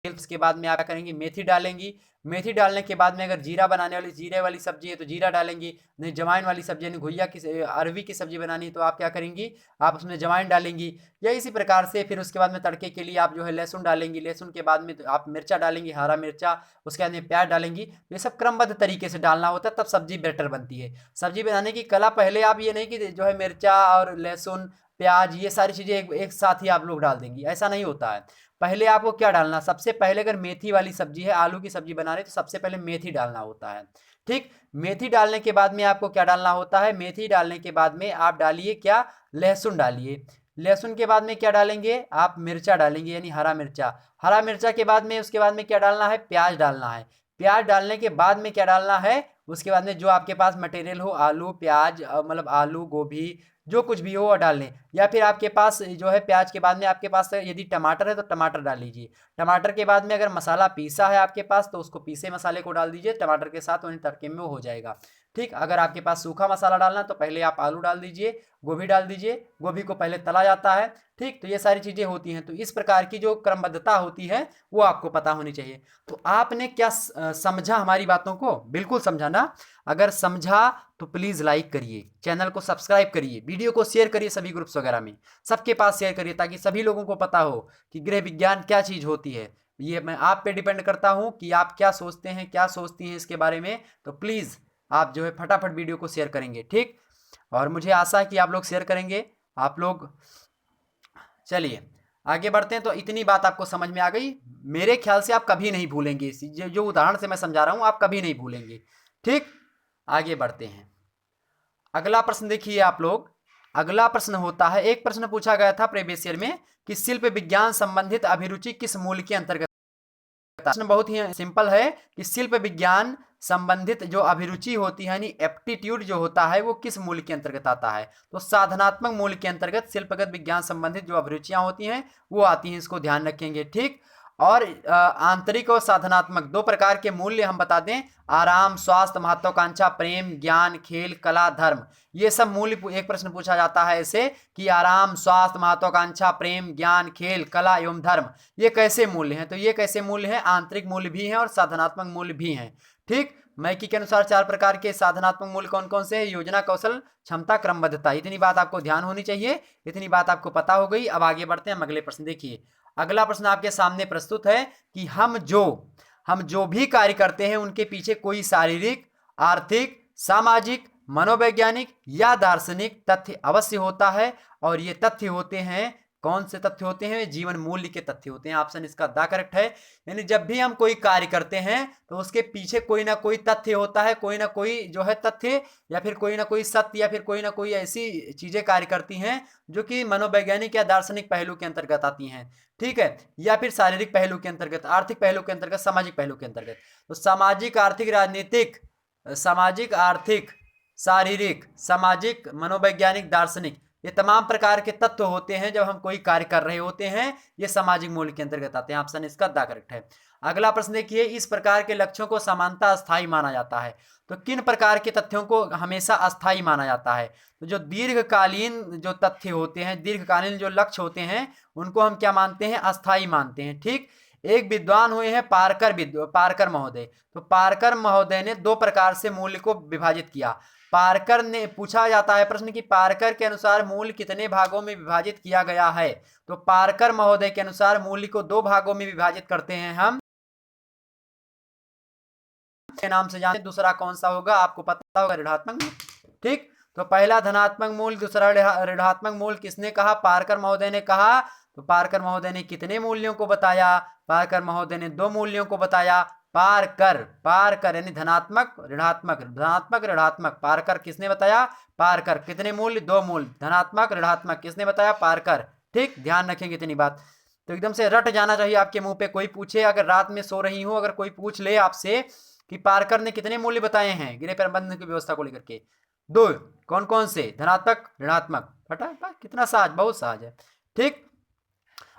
उसके बाद में आप क्या करेंगे, मेथी डालेंगी, मेथी डालने के बाद में अगर जीरा बनाने वाली, जीरे वाली सब्जी है तो जीरा डालेंगी, नहीं जवाइन वाली सब्जी यानी घुइया की, अरवी की सब्जी बनानी है तो आप क्या करेंगी, आप उसमें जवाइन डालेंगी, या इसी प्रकार से फिर उसके बाद में तड़के के लिए आप जो है लहसुन डालेंगी, लहसुन के बाद में तो आप मिर्चा डालेंगी, हरा मिर्चा, उसके बाद में प्याज डालेंगी। ये सब क्रमबद्ध तरीके से डालना होता है, तब सब्जी बेटर बनती है। सब्जी बनाने की कला, पहले आप ये नहीं कि जो है मिर्चा और लहसुन प्याज ये सारी चीजें एक साथ ही आप लोग डाल देंगी, ऐसा नहीं होता है। पहले आपको क्या डालना, सबसे पहले अगर मेथी वाली सब्जी है, आलू की सब्जी बना रहे तो सबसे पहले मेथी डालना होता है। ठीक, मेथी डालने के बाद में आपको क्या डालना होता है, मेथी डालने के बाद में आप डालिए क्या, लहसुन डालिए, लहसुन के बाद में क्या डालेंगे आप, मिर्चा डालेंगे यानी हरा मिर्चा, हरा मिर्चा के बाद में उसके बाद में क्या डालना है, प्याज डालना है, प्याज डालने के बाद में क्या डालना है, उसके बाद में जो आपके पास मटेरियल हो, आलू प्याज, मतलब आलू गोभी जो कुछ भी हो वो डाल लें, या फिर आपके पास जो है प्याज के बाद में आपके पास यदि टमाटर है तो टमाटर डाल लीजिए, टमाटर के बाद में अगर मसाला पीसा है आपके पास तो उसको पीसे मसाले को डाल दीजिए टमाटर के साथ, उन्हें तड़के में वो हो जाएगा। ठीक, अगर आपके पास सूखा मसाला डालना तो पहले आप आलू डाल दीजिए, गोभी डाल दीजिए, गोभी को पहले तला जाता है। ठीक, तो ये सारी चीजें होती हैं, तो इस प्रकार की जो क्रमबद्धता होती है वो आपको पता होनी चाहिए। तो आपने क्या समझा हमारी बातों को, बिल्कुल समझा ना? अगर समझा तो प्लीज लाइक करिए, चैनल को सब्सक्राइब करिए, वीडियो को शेयर करिए सभी ग्रुप्स वगैरह में, सबके पास शेयर करिए ताकि सभी लोगों को पता हो कि गृह विज्ञान क्या चीज होती है। ये मैं आप पे डिपेंड करता हूं कि आप क्या सोचते हैं, क्या सोचती हैं इसके बारे में, तो प्लीज आप जो है फटाफट वीडियो को शेयर करेंगे। ठीक, और मुझे आशा है कि आप लोग शेयर करेंगे आप लोग। चलिए आगे बढ़ते हैं। तो इतनी बात आपको समझ में आ गई, मेरे ख्याल से आप कभी नहीं भूलेंगे, जो उदाहरण से मैं समझा रहा हूं आप कभी नहीं भूलेंगे। ठीक, आगे बढ़ते हैं। अगला प्रश्न देखिए आप लोग, अगला प्रश्न होता है, एक प्रश्न पूछा गया था प्रीवियस ईयर में कि शिल्प विज्ञान संबंधित अभिरुचि किस मूल के अंतर्गत। प्रश्न बहुत ही सिंपल है कि शिल्प विज्ञान संबंधित जो अभिरुचि होती है यानी एप्टीट्यूड जो होता है वो किस मूल के अंतर्गत आता है, तो साधनात्मक मूल के अंतर्गत शिल्पगत विज्ञान संबंधित जो अभिरुचियां होती हैं वो आती हैं, इसको ध्यान रखेंगे। ठीक, और आंतरिक और साधनात्मक दो प्रकार के मूल्य हम बता दें, आराम, स्वास्थ्य, महत्वाकांक्षा, प्रेम, ज्ञान, खेल, कला, धर्म, ये सब मूल्य एक प्रश्न पूछा जाता है ऐसे कि आराम, स्वास्थ्य, महत्वाकांक्षा, प्रेम, ज्ञान, खेल, कला एवं धर्म ये कैसे मूल्य हैं, तो ये कैसे मूल्य हैं, आंतरिक मूल्य भी हैं और साधनात्मक मूल्य भी हैं। ठीक, मैकी के अनुसार चार प्रकार के साधनात्मक मूल्य कौन कौन से हैं, योजना, कौशल, क्षमता, क्रमबद्धता। इतनी बात आपको ध्यान होनी चाहिए, इतनी बात आपको पता हो गई। अब आगे बढ़ते हैं, अगले प्रश्न देखिए। अगला प्रश्न आपके सामने प्रस्तुत है कि हम जो भी कार्य करते हैं उनके पीछे कोई शारीरिक, आर्थिक, सामाजिक, मनोवैज्ञानिक या दार्शनिक तथ्य अवश्य होता है, और ये तथ्य होते हैं, कौन से तथ्य होते हैं, जीवन मूल्य के तथ्य होते हैं। ऑप्शन इसका द करेक्ट है, यानी जब भी हम कोई कार्य करते हैं तो उसके पीछे कोई ना कोई तथ्य होता है, कोई ना कोई जो है तथ्य या फिर कोई ना कोई सत्य या फिर कोई ना कोई ऐसी चीजें कार्य करती हैं जो कि मनोवैज्ञानिक या दार्शनिक पहलू के अंतर्गत आती हैं। ठीक है, या फिर शारीरिक पहलू के अंतर्गत, आर्थिक पहलू के अंतर्गत, सामाजिक पहलू के अंतर्गत। तो सामाजिक, आर्थिक, राजनीतिक सामाजिक, आर्थिक, शारीरिक, सामाजिक, मनोवैज्ञानिक, दार्शनिक, ये तमाम प्रकार के तत्व होते हैं जब हम कोई कार्य कर रहे होते हैं, ये सामाजिक मूल्य के अंतर्गत आते हैं। ऑप्शन इसका द करेक्ट है। अगला प्रश्न देखिए, इस प्रकार के लक्ष्यों को सामान्यतः अस्थायी माना जाता है। तो किन प्रकार के तथ्यों को हमेशा अस्थायी माना जाता है? तो जो दीर्घकालीन जो तथ्य होते हैं, दीर्घकालीन जो लक्ष्य होते हैं, उनको हम क्या मानते हैं? अस्थायी मानते हैं। ठीक। एक विद्वान हुए हैं पारकर महोदय। तो पारकर महोदय ने दो प्रकार से मूल्य को विभाजित किया। पारकर ने, पूछा जाता है प्रश्न कि पारकर के अनुसार मूल्य कितने भागों में विभाजित किया गया है? तो पारकर महोदय के अनुसार मूल्य को दो भागों में विभाजित करते हैं हम, के नाम से जानते हैं। दूसरा कौन सा होगा? आपको पता होगा, ऋणात्मक मूल्य। ठीक। तो पहला धनात्मक मूल्य, दूसरा ऋणात्मक मूल्य। किसने कहा? पारकर महोदय ने कहा। तो पारकर महोदय ने कितने मूल्यों को बताया? पारकर महोदय ने दो मूल्यों को बताया। पारकर यानी धनात्मक ऋणात्मक, धनात्मक ऋणात्मक। पारकर किसने बताया? पारकर। कितने मूल्य? दो मूल्य, धनात्मक ऋणात्मक। किसने बताया? पारकर। ठीक, ध्यान रखेंगे इतनी बात तो एकदम से रट जाना चाहिए आपके मुंह पे। कोई पूछे, अगर रात में सो रही हो, अगर कोई पूछ ले आपसे कि पारकर ने कितने मूल्य बताए हैं गृह प्रबंधन की व्यवस्था को लेकर के, दो। कौन कौन से? धनात्मक ऋणात्मक। फटा, कितना सहज, बहुत सहज है। ठीक।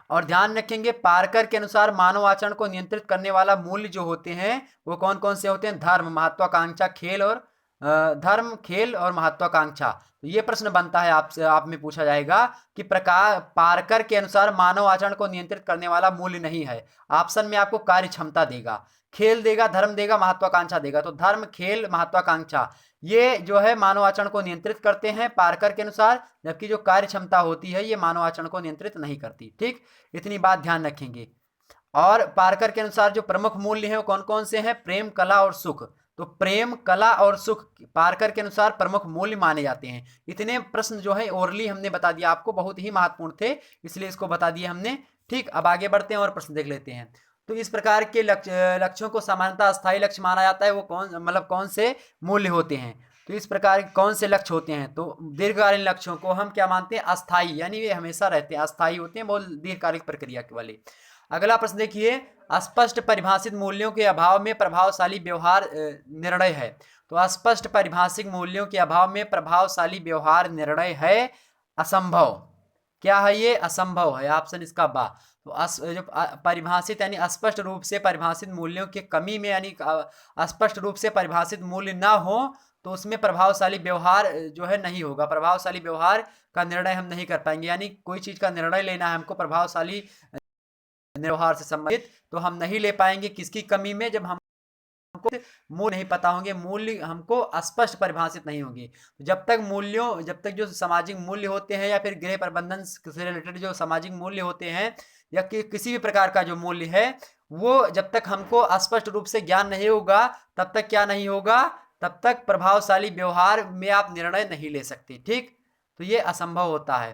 और ध्यान रखेंगे, पारकर के अनुसार मानव आचरण को नियंत्रित करने वाला मूल्य जो होते हैं वो कौन कौन से होते हैं? धर्म, महत्वाकांक्षा, खेल और धर्म, खेल और महत्वाकांक्षा। तो ये प्रश्न बनता है आपसे, आप में पूछा जाएगा कि प्रकार पारकर के अनुसार मानव आचरण को नियंत्रित करने वाला मूल्य नहीं है। ऑप्शन में आपको कार्य क्षमता देगा, खेल देगा, धर्म देगा, महत्वाकांक्षा देगा। तो धर्म, खेल, महत्वाकांक्षा ये जो है मानव आचरण को नियंत्रित करते हैं पारकर के अनुसार, जबकि जो कार्य क्षमता होती है ये मानव आचरण को नियंत्रित नहीं करती। ठीक, इतनी बात ध्यान रखेंगे। और पारकर के अनुसार जो प्रमुख मूल्य हैं वो कौन कौन से हैं? प्रेम, कला और सुख। तो प्रेम, कला और सुख पारकर के अनुसार प्रमुख मूल्य माने जाते हैं। इतने प्रश्न जो है ओरली हमने बता दिया आपको, बहुत ही महत्वपूर्ण थे इसलिए इसको बता दिया हमने। ठीक, अब आगे बढ़ते हैं और प्रश्न देख लेते हैं। तो इस प्रकार के लक्ष्यों को सामान्यतः अस्थायी लक्ष्य माना जाता है। वो कौन से मूल्य होते हैं? तो इस प्रकार के कौन से लक्ष्य होते हैं? तो दीर्घकालीन लक्ष्यों को हम क्या मानते हैं? अस्थायी, यानी वे हमेशा रहते हैं, अस्थायी होते हैं, बहुत दीर्घकालिक प्रक्रिया के वाले। अगला प्रश्न देखिए, स्पष्ट परिभाषित मूल्यों के अभाव में प्रभावशाली व्यवहार निर्णय है। तो स्पष्ट परिभाषित मूल्यों के अभाव में प्रभावशाली व्यवहार निर्णय है असंभव। क्या है ये? असंभव है। ऑप्शन इसका बा। तो जो परिभाषित यानी स्पष्ट रूप से परिभाषित मूल्यों की कमी में, यानी स्पष्ट रूप से परिभाषित मूल्य ना हो तो उसमें प्रभावशाली व्यवहार जो है नहीं होगा। प्रभावशाली व्यवहार का निर्णय हम नहीं कर पाएंगे, यानी कोई चीज का निर्णय लेना है हमको प्रभावशाली व्यवहार से संबंधित, तो हम नहीं ले पाएंगे। किसकी कमी में? जब हमको मूल्य नहीं पता होंगे, मूल्य हमको स्पष्ट परिभाषित नहीं होंगे। जब तक जो सामाजिक मूल्य होते हैं या फिर गृह प्रबंधन से रिलेटेड जो सामाजिक मूल्य होते हैं या किसी भी प्रकार का जो मूल्य है, वो जब तक हमको स्पष्ट रूप से ज्ञान नहीं होगा तब तक क्या नहीं होगा? तब तक प्रभावशाली व्यवहार में आप निर्णय नहीं ले सकते। ठीक, तो ये असंभव होता है।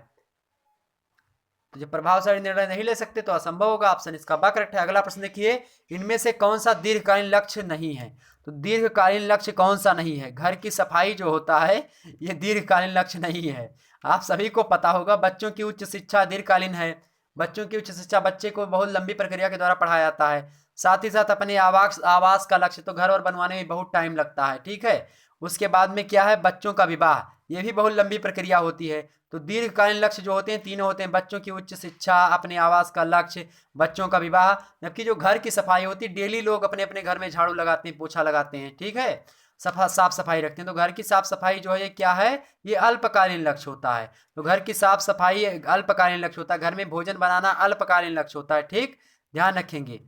तो जब प्रभावशाली निर्णय नहीं ले सकते तो असंभव होगा। ऑप्शन इसका बा करेक्ट है। अगला प्रश्न देखिए, इनमें से कौन सा दीर्घकालीन लक्ष्य नहीं है? तो दीर्घकालीन लक्ष्य कौन सा नहीं है? घर की सफाई जो होता है ये दीर्घकालीन लक्ष्य नहीं है। आप सभी को पता होगा, बच्चों की उच्च शिक्षा दीर्घकालीन है। बच्चों की उच्च शिक्षा बच्चे को बहुत लंबी प्रक्रिया के द्वारा पढ़ाया जाता है। साथ ही साथ अपने आवास का लक्ष्य, तो घर और बनवाने में बहुत टाइम लगता है। ठीक है, उसके बाद में क्या है? बच्चों का विवाह, ये भी बहुत लंबी प्रक्रिया होती है। तो दीर्घकालीन लक्ष्य जो होते हैं तीनों होते हैं, बच्चों की उच्च शिक्षा, अपने आवास का लक्ष्य, बच्चों का विवाह। जबकि जो घर की सफाई होती है, डेली लोग अपने अपने घर में झाड़ू लगाते हैं, पोछा लगाते हैं। ठीक है, साफ सफाई रखते हैं। तो घर की साफ सफाई जो है ये क्या है? ये अल्पकालीन लक्ष्य होता है। तो घर की साफ सफाई अल्पकालीन लक्ष्य होता है। घर में भोजन बनाना अल्पकालीन लक्ष्य होता है। ठीक, ध्यान रखेंगे।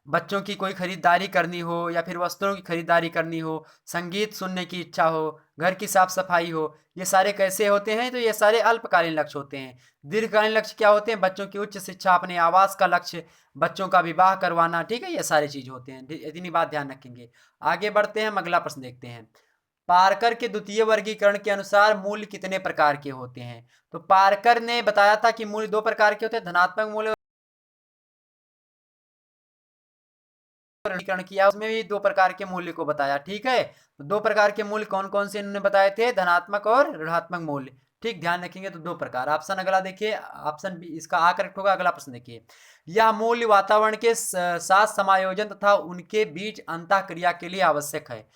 बच्चों की कोई खरीदारी करनी हो या फिर वस्त्रों की खरीदारी करनी हो, संगीत सुनने की इच्छा हो, घर की साफ सफाई हो, ये सारे कैसे होते हैं? तो ये सारे अल्पकालीन लक्ष्य होते हैं। दीर्घकालीन लक्ष्य क्या होते हैं? बच्चों की उच्च शिक्षा, अपने आवास का लक्ष्य, बच्चों का विवाह करवाना। ठीक है, ये सारी चीज होते हैं। इतनी बात ध्यान रखेंगे। आगे बढ़ते हैं, हम अगला प्रश्न देखते हैं। पारकर के द्वितीय वर्गीकरण के अनुसार मूल्य कितने प्रकार के होते हैं? तो पारकर ने बताया था कि मूल्य दो प्रकार के होते हैं, धनात्मक मूल्य वर्गीकरण किया, उसमें भी दो प्रकार के मूल्य को बताया। ठीक है, तो दो प्रकार के मूल्य कौन कौन से इन्होंने बताए थे? धनात्मक और ऋणात्मक मूल्य। ठीक, ध्यान रखेंगे। तो दो प्रकार, ऑप्शन अगला देखिए, ऑप्शन बी इसका आ करेक्ट होगा। अगला प्रश्न देखिए, यह मूल्य वातावरण के साथ समायोजन तथा उनके बीच अंतःक्रिया के लिए आवश्यक है।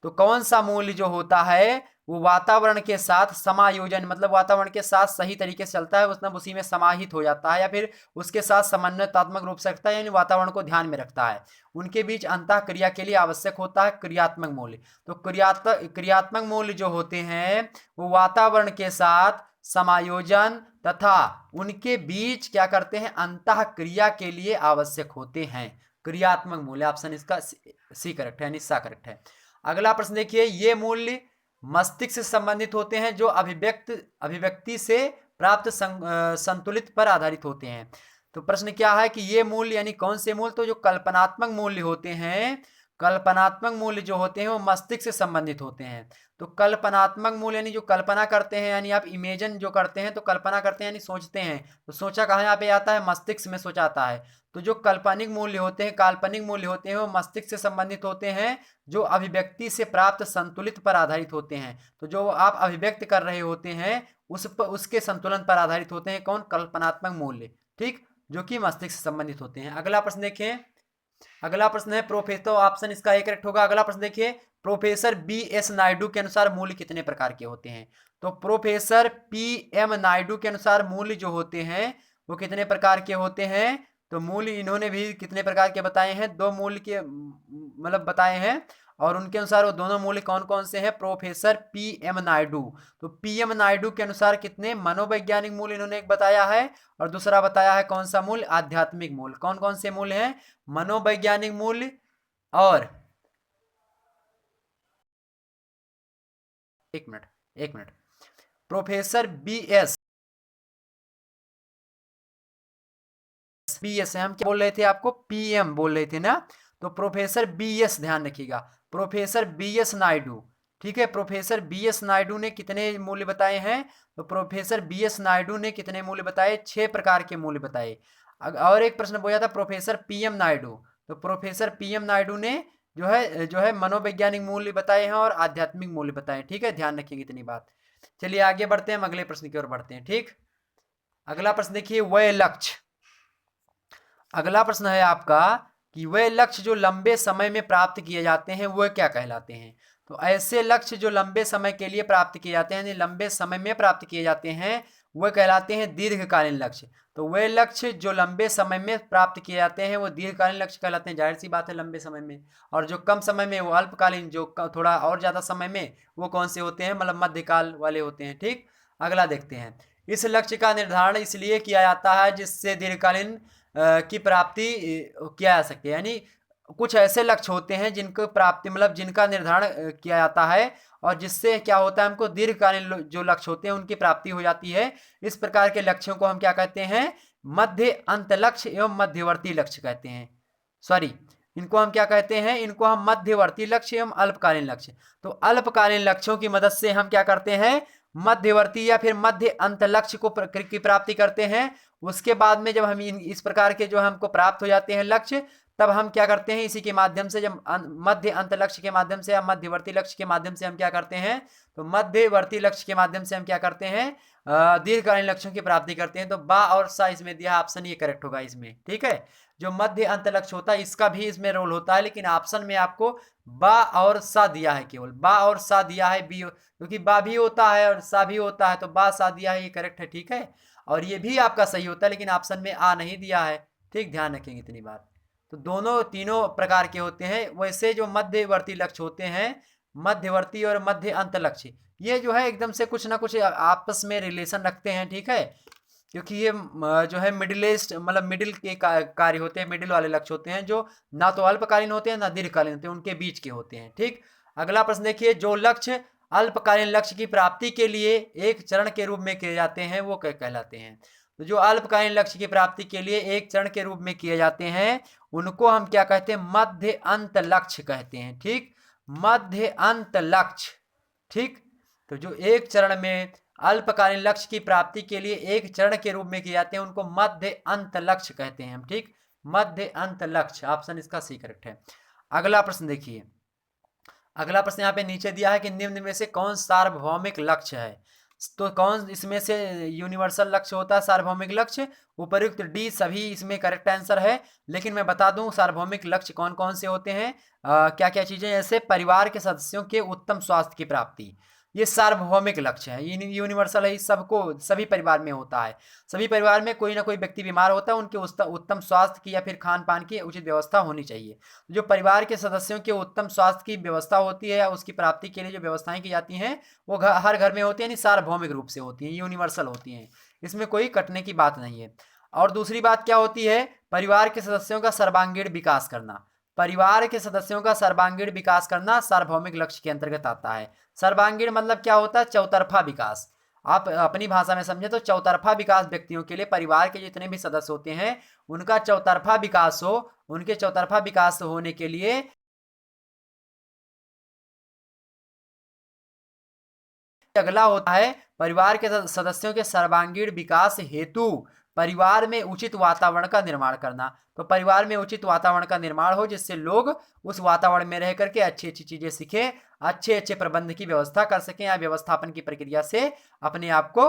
तो कौन सा मूल्य जो होता है वो वातावरण के साथ समायोजन, मतलब वातावरण के साथ सही तरीके से चलता है, मतलब उसी में समाहित हो जाता है या फिर उसके साथ समन्वयतात्मक रूप से रखता है, यानी वातावरण को ध्यान में रखता है, उनके बीच अंतः क्रिया के लिए आवश्यक होता है क्रियात्मक मूल्य। तो क्रियात्मक मूल्य जो होते हैं वो वातावरण के साथ समायोजन तथा उनके बीच क्या करते हैं, अंतः क्रिया के लिए आवश्यक होते हैं क्रियात्मक मूल्य। ऑप्शन इसका सी करेक्ट है, यानी सा करेक्ट है। अगला प्रश्न देखिए, ये मूल्य मस्तिष्क से संबंधित होते हैं जो अभिव्यक्ति से प्राप्त संतुलित पर आधारित होते हैं। तो प्रश्न क्या है कि ये मूल्य यानी कौन से मूल्य, तो जो कल्पनात्मक मूल्य होते हैं, कल्पनात्मक मूल्य जो होते हैं वो मस्तिष्क से संबंधित होते हैं। तो कल्पनात्मक मूल्य यानी जो कल्पना करते हैं, यानी आप इमेजिन जो करते हैं, तो कल्पना करते हैं यानी सोचते हैं, तो सोचा कहाँ यहाँ पे आता है, मस्तिष्क में सोचा आता है। तो जो काल्पनिक मूल्य होते हैं, काल्पनिक मूल्य होते हैं वो मस्तिष्क से संबंधित होते हैं जो अभिव्यक्ति से प्राप्त संतुलित पर आधारित होते हैं। तो जो आप अभिव्यक्त कर रहे होते हैं उसके संतुलन पर आधारित होते हैं कौन, कल्पनात्मक मूल्य, ठीक, जो कि मस्तिष्क से संबंधित होते हैं। अगला प्रश्न देखें, अगला प्रश्न है प्रोफेसर, तो ऑप्शन इसका एक करेक्ट होगा। अगला प्रश्न देखिए, प्रोफेसर बी एस नायडू के अनुसार मूल्य कितने प्रकार के होते हैं। तो प्रोफेसर पी एम नायडू के अनुसार मूल्य जो होते हैं वो कितने प्रकार के होते हैं। तो मूल्य इन्होंने भी कितने प्रकार के बताए हैं, दो मूल्य के मतलब बताए हैं, और उनके अनुसार वो दोनों मूल्य कौन कौन से हैं, प्रोफेसर पी एम नायडू। तो पी एम नायडू के अनुसार कितने मनोवैज्ञानिक मूल्य इन्होंने एक बताया है, और दूसरा बताया है कौन सा मूल्य, आध्यात्मिक मूल्य। कौन कौन से मूल्य हैं, मनोवैज्ञानिक मूल्य और एक मिनट प्रोफेसर बी एस हम क्या बोल रहे थे, आपको पीएम बोल रहे थे ना। तो प्रोफेसर बी एस, ध्यान रखिएगा, प्रोफेसर बी एस नायडू, ठीक है, प्रोफेसर बी एस नायडू ने कितने मूल्य बताए हैं। तो प्रोफेसर बी एस नायडू ने कितने मूल्य बताए, 6 प्रकार के मूल्य बताए। और एक प्रश्न पूछा था प्रोफेसर पीएम नायडू, तो प्रोफेसर पीएम नायडू ने जो है मनोवैज्ञानिक मूल्य बताए हैं और आध्यात्मिक मूल्य बताए, ठीक है, ध्यान रखिएगा इतनी बात। चलिए आगे बढ़ते हैं, हम अगले प्रश्न की ओर बढ़ते हैं, ठीक। अगला प्रश्न देखिए, वह लक्ष्य, अगला प्रश्न है आपका कि वे लक्ष्य जो लंबे समय में प्राप्त किए जाते हैं वह क्या कहलाते हैं। तो ऐसे लक्ष्य जो लंबे समय के लिए प्राप्त किए जाते हैं, लंबे समय में प्राप्त किए जाते हैं, वह कहलाते हैं दीर्घकालीन लक्ष्य। तो वे लक्ष्य जो लंबे समय में प्राप्त किए जाते हैं वो दीर्घकालीन लक्ष्य कहलाते हैं, जाहिर सी बात है लंबे समय में। और जो कम समय में वो अल्पकालीन, जो थोड़ा और ज़्यादा समय में, वो कौन से होते हैं, मतलब मध्यकाल वाले होते हैं, ठीक। अगला देखते हैं, इस लक्ष्य का निर्धारण इसलिए किया जाता है जिससे दीर्घकालीन की प्राप्ति किया जा सकती है। यानी कुछ ऐसे लक्ष्य होते हैं जिनको प्राप्ति, मतलब जिनका निर्धारण किया जाता है और जिससे क्या होता है, हमको दीर्घकालीन जो लक्ष्य होते हैं उनकी प्राप्ति हो जाती है। इस प्रकार के लक्ष्यों को हम क्या कहते हैं, मध्य अंत लक्ष्य एवं मध्यवर्ती लक्ष्य कहते हैं। सॉरी, इनको हम क्या कहते हैं, इनको हम मध्यवर्ती लक्ष्य एवं अल्पकालीन लक्ष्य। तो अल्पकालीन लक्ष्यों की मदद से हम क्या करते हैं, मध्यवर्ती या फिर मध्य अंत लक्ष्य की प्राप्ति करते हैं। उसके बाद में जब हम इस प्रकार के जो हमको प्राप्त हो जाते हैं लक्ष्य, तब हम क्या करते हैं, इसी के माध्यम से, जब मध्य अंत लक्ष्य के माध्यम से या मध्यवर्ती लक्ष्य के माध्यम से हम क्या करते हैं, तो मध्यवर्ती लक्ष्य के माध्यम से हम क्या करते हैं, दीर्घकालीन लक्ष्यों की प्राप्ति करते हैं। तो बा और सा इसमें दिया, ऑप्शन ये करेक्ट होगा इसमें, ठीक है। जो मध्य अंत लक्ष्य होता है इसका भी इसमें रोल होता है, लेकिन ऑप्शन में आपको बा और सा दिया है, केवल बा और सा दिया है, बी, क्योंकि बा भी होता है और सा भी होता है, तो बा सा दिया है, ये करेक्ट है, ठीक है। और ये भी आपका सही होता है, लेकिन ऑप्शन में आ नहीं दिया है, ठीक, ध्यान रखेंगे इतनी बात। तो दोनों तीनों प्रकार के होते हैं। वैसे जो मध्यवर्ती लक्ष्य होते हैं, मध्यवर्ती और मध्य अंत लक्ष्य, ये जो है एकदम से कुछ ना कुछ आपस में रिलेशन रखते हैं, ठीक है, क्योंकि ये जो है मिडिल एस्ट, मतलब मिडिल के कार्य होते हैं, मिडिल वाले लक्ष्य होते हैं जो ना तो अल्पकालीन होते हैं ना दीर्घकालीन होते हैं, उनके बीच के होते हैं, ठीक। अगला प्रश्न देखिए, जो लक्ष्य अल्पकालीन लक्ष्य की प्राप्ति के लिए एक चरण के रूप में किए जाते हैं वो क्या कहलाते हैं। तो जो अल्पकालीन लक्ष्य की प्राप्ति के लिए एक चरण के रूप में किए जाते हैं उनको हम क्या कहते हैं, मध्य अंत लक्ष्य कहते हैं, ठीक, मध्य अंत लक्ष्य, ठीक। तो जो एक चरण में अल्पकालीन लक्ष्य की प्राप्ति के लिए एक चरण के रूप में किए जाते हैं उनको मध्य अंत लक्ष्य कहते हैं हम, ठीक, मध्य अंत लक्ष्य, ऑप्शन इसका सी करेक्ट है। अगला प्रश्न देखिए, अगला प्रश्न यहाँ पे नीचे दिया है कि निम्न में से कौन सार्वभौमिक लक्ष्य है। तो कौन इसमें से यूनिवर्सल लक्ष्य होता है, सार्वभौमिक लक्ष्य? उपर्युक्त डी सभी इसमें करेक्ट आंसर है। लेकिन मैं बता दूं सार्वभौमिक लक्ष्य कौन कौन से होते हैं, क्या क्या चीजें, जैसे परिवार के सदस्यों के उत्तम स्वास्थ्य की प्राप्ति, ये सार्वभौमिक लक्ष्य है, यूनिवर्सल है, सबको सभी परिवार में होता है। सभी परिवार में कोई ना कोई व्यक्ति बीमार होता है, उनके उत्तम स्वास्थ्य की या फिर खान पान की उचित व्यवस्था होनी चाहिए। जो परिवार के सदस्यों के उत्तम स्वास्थ्य की व्यवस्था होती है या उसकी प्राप्ति के लिए जो व्यवस्थाएं की जाती हैं वो हर घर में होती है, यानी सार्वभौमिक रूप से होती हैं, यूनिवर्सल होती हैं, इसमें कोई कटने की बात नहीं है। और दूसरी बात क्या होती है, परिवार के सदस्यों का सर्वांगीण विकास करना। परिवार के सदस्यों का सर्वांगीण विकास करना सार्वभौमिक लक्ष्य के अंतर्गत आता है। सर्वांगीण मतलब क्या होता है, चौतरफा विकास। आप अपनी भाषा में समझे तो चौतरफा विकास व्यक्तियों के लिए, परिवार के जितने भी सदस्य होते हैं उनका चौतरफा विकास हो, उनके चौतरफा विकास होने के लिए अगला होता है परिवार के सदस्यों के सर्वांगीण विकास हेतु परिवार में उचित वातावरण का निर्माण करना। तो परिवार में उचित वातावरण का निर्माण हो जिससे लोग उस वातावरण में रह करके अच्छी अच्छी चीजें सीखें, अच्छे अच्छे प्रबंध की व्यवस्था कर सकें या व्यवस्थापन की प्रक्रिया से अपने आप को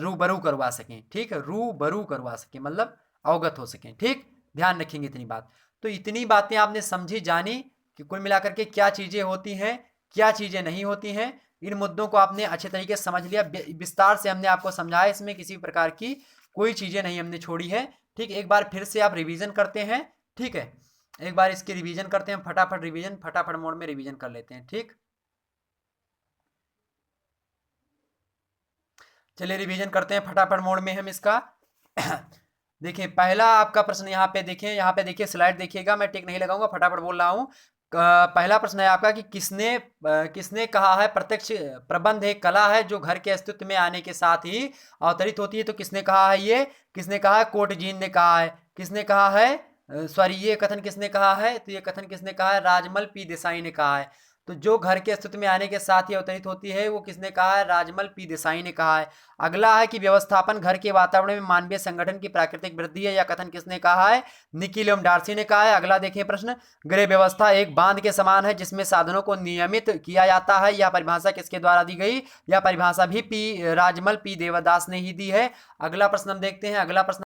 रूबरू करवा सकें। ठीक है, रूबरू करवा सकें मतलब अवगत हो सकें। ठीक, ध्यान रखेंगे इतनी बात। तो इतनी बातें आपने समझी जानी कि कुल मिलाकर के क्या चीजें होती हैं, क्या चीजें नहीं होती हैं। इन मुद्दों को आपने अच्छे तरीके से समझ लिया, विस्तार से हमने आपको समझाया, इसमें किसी प्रकार की कोई चीजें नहीं हमने छोड़ी है। ठीक, एक बार फिर से आप रिवीजन करते हैं। ठीक है, एक बार इसकी रिवीजन करते हैं, फटाफट रिवीजन, फटाफट मोड में रिवीजन कर लेते हैं। ठीक, चलिए रिवीजन करते हैं फटाफट मोड में हम इसका। देखिए पहला आपका प्रश्न यहाँ पे देखिए, यहाँ पे देखिए स्लाइड देखिएगा, मैं टिक नहीं लगाऊंगा, फटाफट बोल रहा हूँ। पहला प्रश्न है आपका कि किसने कहा है प्रत्यक्ष प्रबंध एक कला है जो घर के अस्तित्व में आने के साथ ही अवतरित होती है। तो किसने कहा है ये, किसने कहा है, कोटजीन ने कहा है। किसने कहा है, सॉरी, ये कथन किसने कहा है, तो ये कथन किसने कहा है, राजमल पी देसाई ने कहा है। तो जो घर के अस्तित्व में आने के साथ ही अवतरित होती है वो किसने कहा है, राजमल पी देसाई ने कहा है। अगला है कि व्यवस्थापन घर के वातावरण में मानवीय संगठन की प्राकृतिक वृद्धि है, यह कथन किसने कहा है, निकिलम डार्सी ने कहा है। अगला देखिए प्रश्न, गृह व्यवस्था एक बांध के समान है जिसमें साधनों को नियमित किया जाता है, यह परिभाषा किसके द्वारा दी गई, यह परिभाषा भी राजमल पी देवदास ने ही दी है। अगला प्रश्न हम देखते हैं, अगला प्रश्न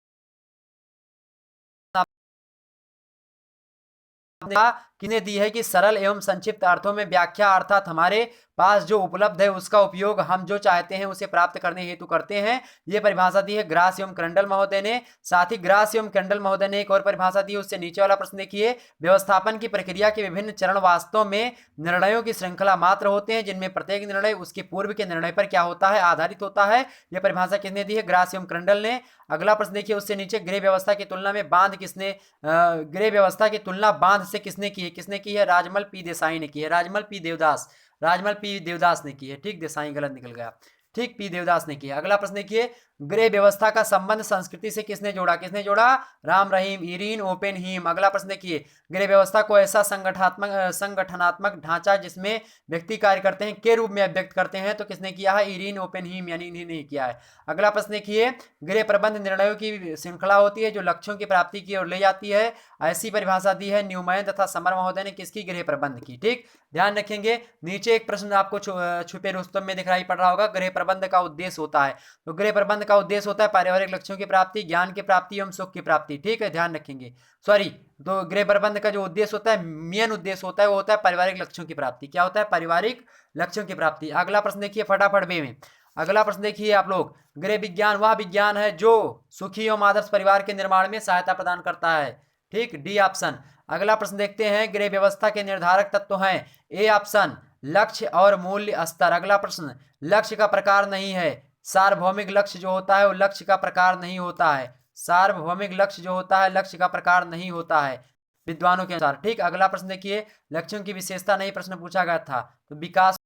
किने दी है कि सरल एवं संक्षिप्त अर्थों में व्याख्या, अर्थात हमारे पास जो उपलब्ध है उसका उपयोग हम जो चाहते हैं उसे प्राप्त करने हेतु करते हैं। ये परिभाषा दी है ग्रास एवं क्रंडल महोदय ने। साथ ही ग्रास एवं क्रंडल महोदय ने एक और परिभाषा दी है, उससे नीचे वाला प्रश्न देखिए, व्यवस्थापन की प्रक्रिया के विभिन्न चरण वास्तव में निर्णयों की श्रृंखला मात्र होते हैं जिनमें प्रत्येक निर्णय उसके पूर्व के निर्णय पर क्या होता है, आधारित होता है। यह परिभाषा किसने दी है, ग्रास एवं क्रंडल ने। अगला प्रश्न देखिए, उससे नीचे गृह व्यवस्था की तुलना में बांध किसने, गृह व्यवस्था की तुलना बांध से किसने की है, किसने की है, राजमल पी देसाई ने की है, राजमल पी देवदास, राजमल पी देवदास ने की है। ठीक, देसाई गलत निकल गया। ठीक, पी देवदास ने किया। अगला प्रश्न देखिए, गृह व्यवस्था का संबंध संस्कृति से किसने जोड़ा, किसने जोड़ा, राम रहीम, इरीन ओपेनहीम। अगला प्रश्न देखिए, गृह व्यवस्था को ऐसा संगठनात्मक ढांचा जिसमें व्यक्ति कार्य करते हैं के रूप में अभिव्यक्त करते हैं, तो किसने किया है, इरीन ओपेनहीम, यानी इन्हीं ने किया है। अगला प्रश्न देखिए, गृह प्रबंध निर्णयों की श्रृंखला होती है जो लक्ष्यों की प्राप्ति की ओर ले जाती है, ऐसी परिभाषा दी है न्यूमैन तथा समर महोदय ने किसकी, गृह प्रबंध की। ठीक, ध्यान रखेंगे। नीचे एक प्रश्न आपको छुपे रुस्तम में दिखाई पड़ रहा होगा, गृह प्रबंध का उद्देश्य होता है, तो गृह प्रबंध का उद्देश्य होता है पारिवारिक लक्ष्यों की प्राप्ति, ज्ञान की प्राप्ति एवं सुख की प्राप्ति। ठीक है, ध्यान रखेंगे। सॉरी, तो गृह प्रबंध का जो उद्देश्य होता है, मेन उद्देश्य होता है, वो होता है पारिवारिक लक्ष्यों की प्राप्ति। क्या होता है, पारिवारिक लक्ष्यों की प्राप्ति। अगला प्रश्न देखिए फटाफट बे में, अगला प्रश्न देखिए आप लोग, गृह विज्ञान वह विज्ञान है जो सुखी एवं आदर्श परिवार के निर्माण में सहायता प्रदान करता है। ठीक, डी ऑप्शन। अगला प्रश्न देखते हैं, गृह व्यवस्था के निर्धारक तत्व हैं, ए ऑप्शन लक्ष्य और मूल्य स्तर। अगला प्रश्न, लक्ष्य का प्रकार नहीं है, सार्वभौमिक लक्ष्य जो होता है वो लक्ष्य का प्रकार नहीं होता है, सार्वभौमिक लक्ष्य जो होता है लक्ष्य का प्रकार नहीं होता है विद्वानों के अनुसार। ठीक, अगला प्रश्न देखिए, लक्ष्यों की विशेषता नहीं प्रश्न पूछा गया था, तो विकास।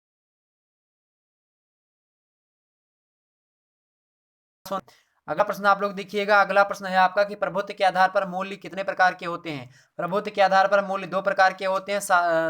अगला प्रश्न आप लोग देखिएगा, अगला प्रश्न है आपका कि प्रभुत्व के आधार पर मूल्य कितने प्रकार के होते हैं। प्रभुत्व के आधार पर मूल्य दो प्रकार के होते हैं,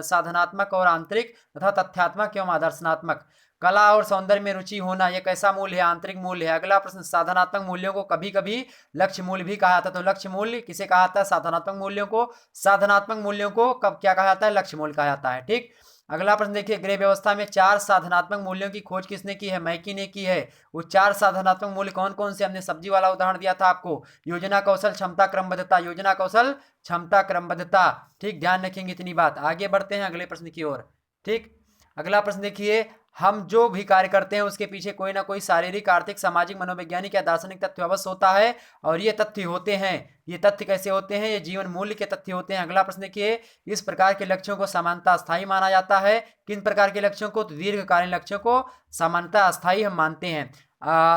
साधनात्मक और आंतरिक तथा तथ्यात्मक एवं आदर्शनात्मक। कला और सौंदर्य में रुचि होना यह कैसा मूल्य है, आंतरिक मूल्य है। अगला प्रश्न, साधनात्मक मूल्यों को कभी कभी लक्ष्य मूल्य भी कहा जाता है, तो लक्ष्य मूल्य किसे कहा जाता है, साधनात्मक मूल्यों को, साधनात्मक मूल्यों को कब क्या कहा जाता है, लक्ष्य मूल्य कहा जाता है। ठीक, अगला प्रश्न देखिए, गृह व्यवस्था में 4 साधनात्मक मूल्यों की खोज किसने की है? मैकी ने की है। वो 4 साधनात्मक मूल्य कौन कौन से? हमने सब्जी वाला उदाहरण दिया था आपको, योजना, कौशल, क्षमता, क्रमबद्धता। योजना, कौशल, क्षमता, क्रमबद्धता। ठीक, ध्यान रखेंगे इतनी बात। आगे बढ़ते हैं अगले प्रश्न की ओर। ठीक, अगला प्रश्न देखिए, हम जो भी कार्य करते हैं उसके पीछे कोई ना कोई शारीरिक, आर्थिक, सामाजिक, मनोवैज्ञानिक या दार्शनिक तथ्य अवश्य होता है। और ये तथ्य होते हैं, ये तथ्य कैसे होते हैं? ये जीवन मूल्य के तथ्य होते हैं। अगला प्रश्न देखिए, इस प्रकार के लक्ष्यों को सामान्यतः अस्थायी माना जाता है। किन प्रकार के लक्ष्यों को? तो दीर्घकालीन लक्ष्यों को सामान्यतः अस्थायी हम मानते हैं।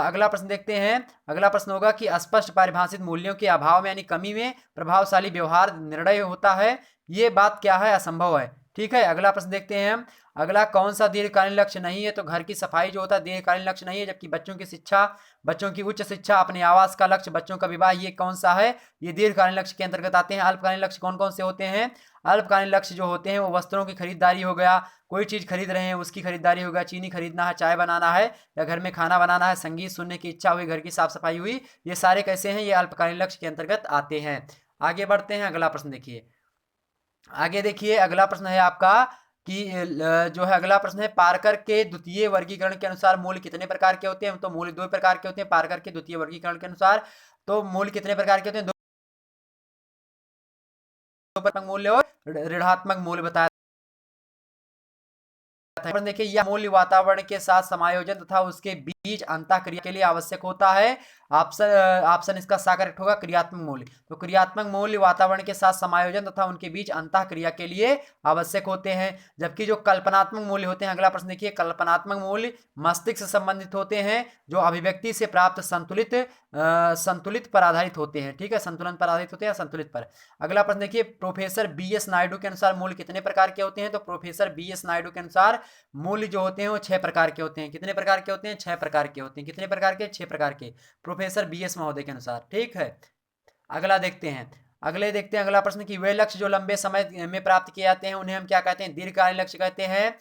अगला प्रश्न देखते हैं। अगला प्रश्न होगा कि स्पष्ट परिभाषित मूल्यों के अभाव में यानी कमी में प्रभावशाली व्यवहार निर्णय होता है। ये बात क्या है? असंभव है। ठीक है, अगला प्रश्न देखते हैं हम। अगला कौन सा दीर्घकालीन लक्ष्य नहीं है? तो घर की सफाई जो होता है दीर्घकालीन लक्ष्य नहीं है, जबकि बच्चों की शिक्षा, बच्चों की उच्च शिक्षा, अपने आवास का लक्ष्य, बच्चों का विवाह, ये कौन सा है? ये दीर्घकालीन लक्ष्य के अंतर्गत आते हैं। अल्पकालीन लक्ष्य कौन कौन से होते हैं? अल्पकालीन लक्ष्य जो होते हैं वो वस्त्रों की खरीदारी हो गया, कोई चीज खरीद रहे हैं उसकी खरीदारी हो गया, चीनी खरीदना है, चाय बनाना है या घर में खाना बनाना है, संगीत सुनने की इच्छा हुई, घर की साफ सफाई हुई, ये सारे कैसे हैं? ये अल्पकालीन लक्ष्य के अंतर्गत आते हैं। आगे बढ़ते हैं, अगला प्रश्न देखिए। आगे देखिए, अगला प्रश्न है आपका कि जो है अगला प्रश्न है, पार्कर के द्वितीय वर्गीकरण के अनुसार मूल्य कितने प्रकार के होते हैं? तो मूल्य 2 प्रकार के होते हैं। पार्कर के द्वितीय वर्गीकरण के अनुसार तो मूल्य कितने प्रकार के होते हैं? दो मूल्य और ऋणात्मक मूल्य बताया। देखिए, यह मूल्य वातावरण के साथ समायोजन तथा उसके बीच अंतःक्रिया के लिए आवश्यक होता है। ऑप्शन इसका सा करेक्ट होगा, क्रियात्मक मूल्य। तो क्रियात्मक मूल्य वातावरण के साथ समायोजन तथा उनके बीच अंतःक्रिया के लिए आवश्यक होते हैं। जबकि जो कल्पनात्मक मूल्य होते हैं, अगला प्रश्न देखिए, कल्पनात्मक मूल्य मस्तिष्क से संबंधित होते हैं, जो अभिव्यक्ति से प्राप्त संतुलित पर आधारित होते हैं। ठीक है, संतुलन पर आधारित होते हैं, संतुलित पर। अगला प्रश्न देखिए, प्रोफेसर BS नायडू के अनुसार मूल्य कितने प्रकार के होते हैं? तो प्रोफेसर BS नायडू के अनुसार मूल्य जो होते हैं वो 6 प्रकार के होते हैं। कितने प्रकार के होते हैं? 6 प्रकार के होते हैं। कितने प्रकार के? 6 प्रकार के, प्रोफेसर BS महोदय के अनुसार। ठीक है, अगला देखते हैं। अगला प्रश्न कि वे लक्ष्य जो लंबे समय में प्राप्त किए जाते हैं उन्हें हम क्या कहते हैं? दीर्घकालीन लक्ष्य कहते हैं।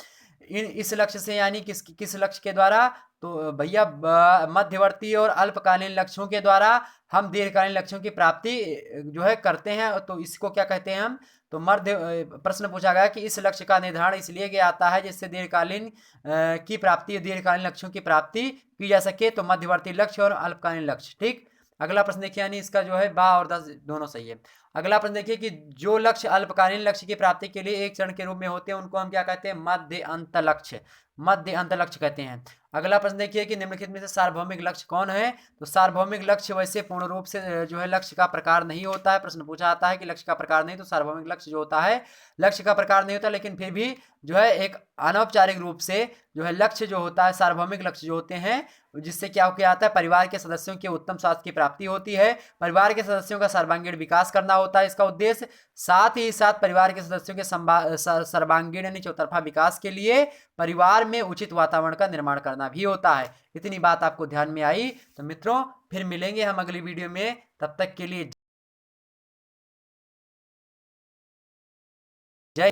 इस लक्ष्य से यानी किस लक्ष्य के द्वारा? तो भैया मध्यवर्ती और अल्पकालीन लक्ष्यों के द्वारा हम दीर्घकालीन लक्ष्यों की प्राप्ति जो है करते हैं। तो इसको क्या कहते हैं हम? तो प्रश्न पूछा गया कि इस लक्ष्य का निर्धारण इसलिए किया जाता है जिससे दीर्घकालीन की प्राप्ति, दीर्घकालीन लक्ष्यों की प्राप्ति की जा सके। तो मध्यवर्ती लक्ष्य और अल्पकालीन लक्ष्य। ठीक, अगला प्रश्न देखिए, यानी इसका जो है बा और 10 दोनों सही है। अगला प्रश्न देखिए कि जो लक्ष्य अल्पकालीन लक्ष्य की प्राप्ति के लिए एक चरण के रूप में होते हैं उनको हम क्या कहते हैं? मध्य अंत लक्ष्य। मध्य अंत लक्ष्य कहते हैं। अगला प्रश्न देखिए कि निम्नलिखित में से सार्वभौमिक लक्ष्य कौन है? तो सार्वभौमिक लक्ष्य वैसे पूर्ण रूप से जो है लक्ष्य का प्रकार नहीं होता है। प्रश्न पूछा जाता है कि लक्ष्य का प्रकार नहीं, तो सार्वभौमिक लक्ष्य जो होता है लक्ष्य का प्रकार नहीं होता, लेकिन फिर भी जो है एक अनौपचारिक रूप से जो है लक्ष्य जो होता है, सार्वभौमिक लक्ष्य जो होते हैं, जिससे क्या जाता है? परिवार के सदस्यों के उत्तम स्वास्थ्य की प्राप्ति होती है, परिवार के सदस्यों का सर्वांगीण विकास करना होता है इसका उद्देश्य। साथ ही साथ परिवार के सदस्यों के सर्वांगीण यानी चौतरफा विकास के लिए परिवार में उचित वातावरण का निर्माण करना भी होता है। इतनी बात आपको ध्यान में आई? तो मित्रों, फिर मिलेंगे हम अगली वीडियो में, तब तक के लिए जय।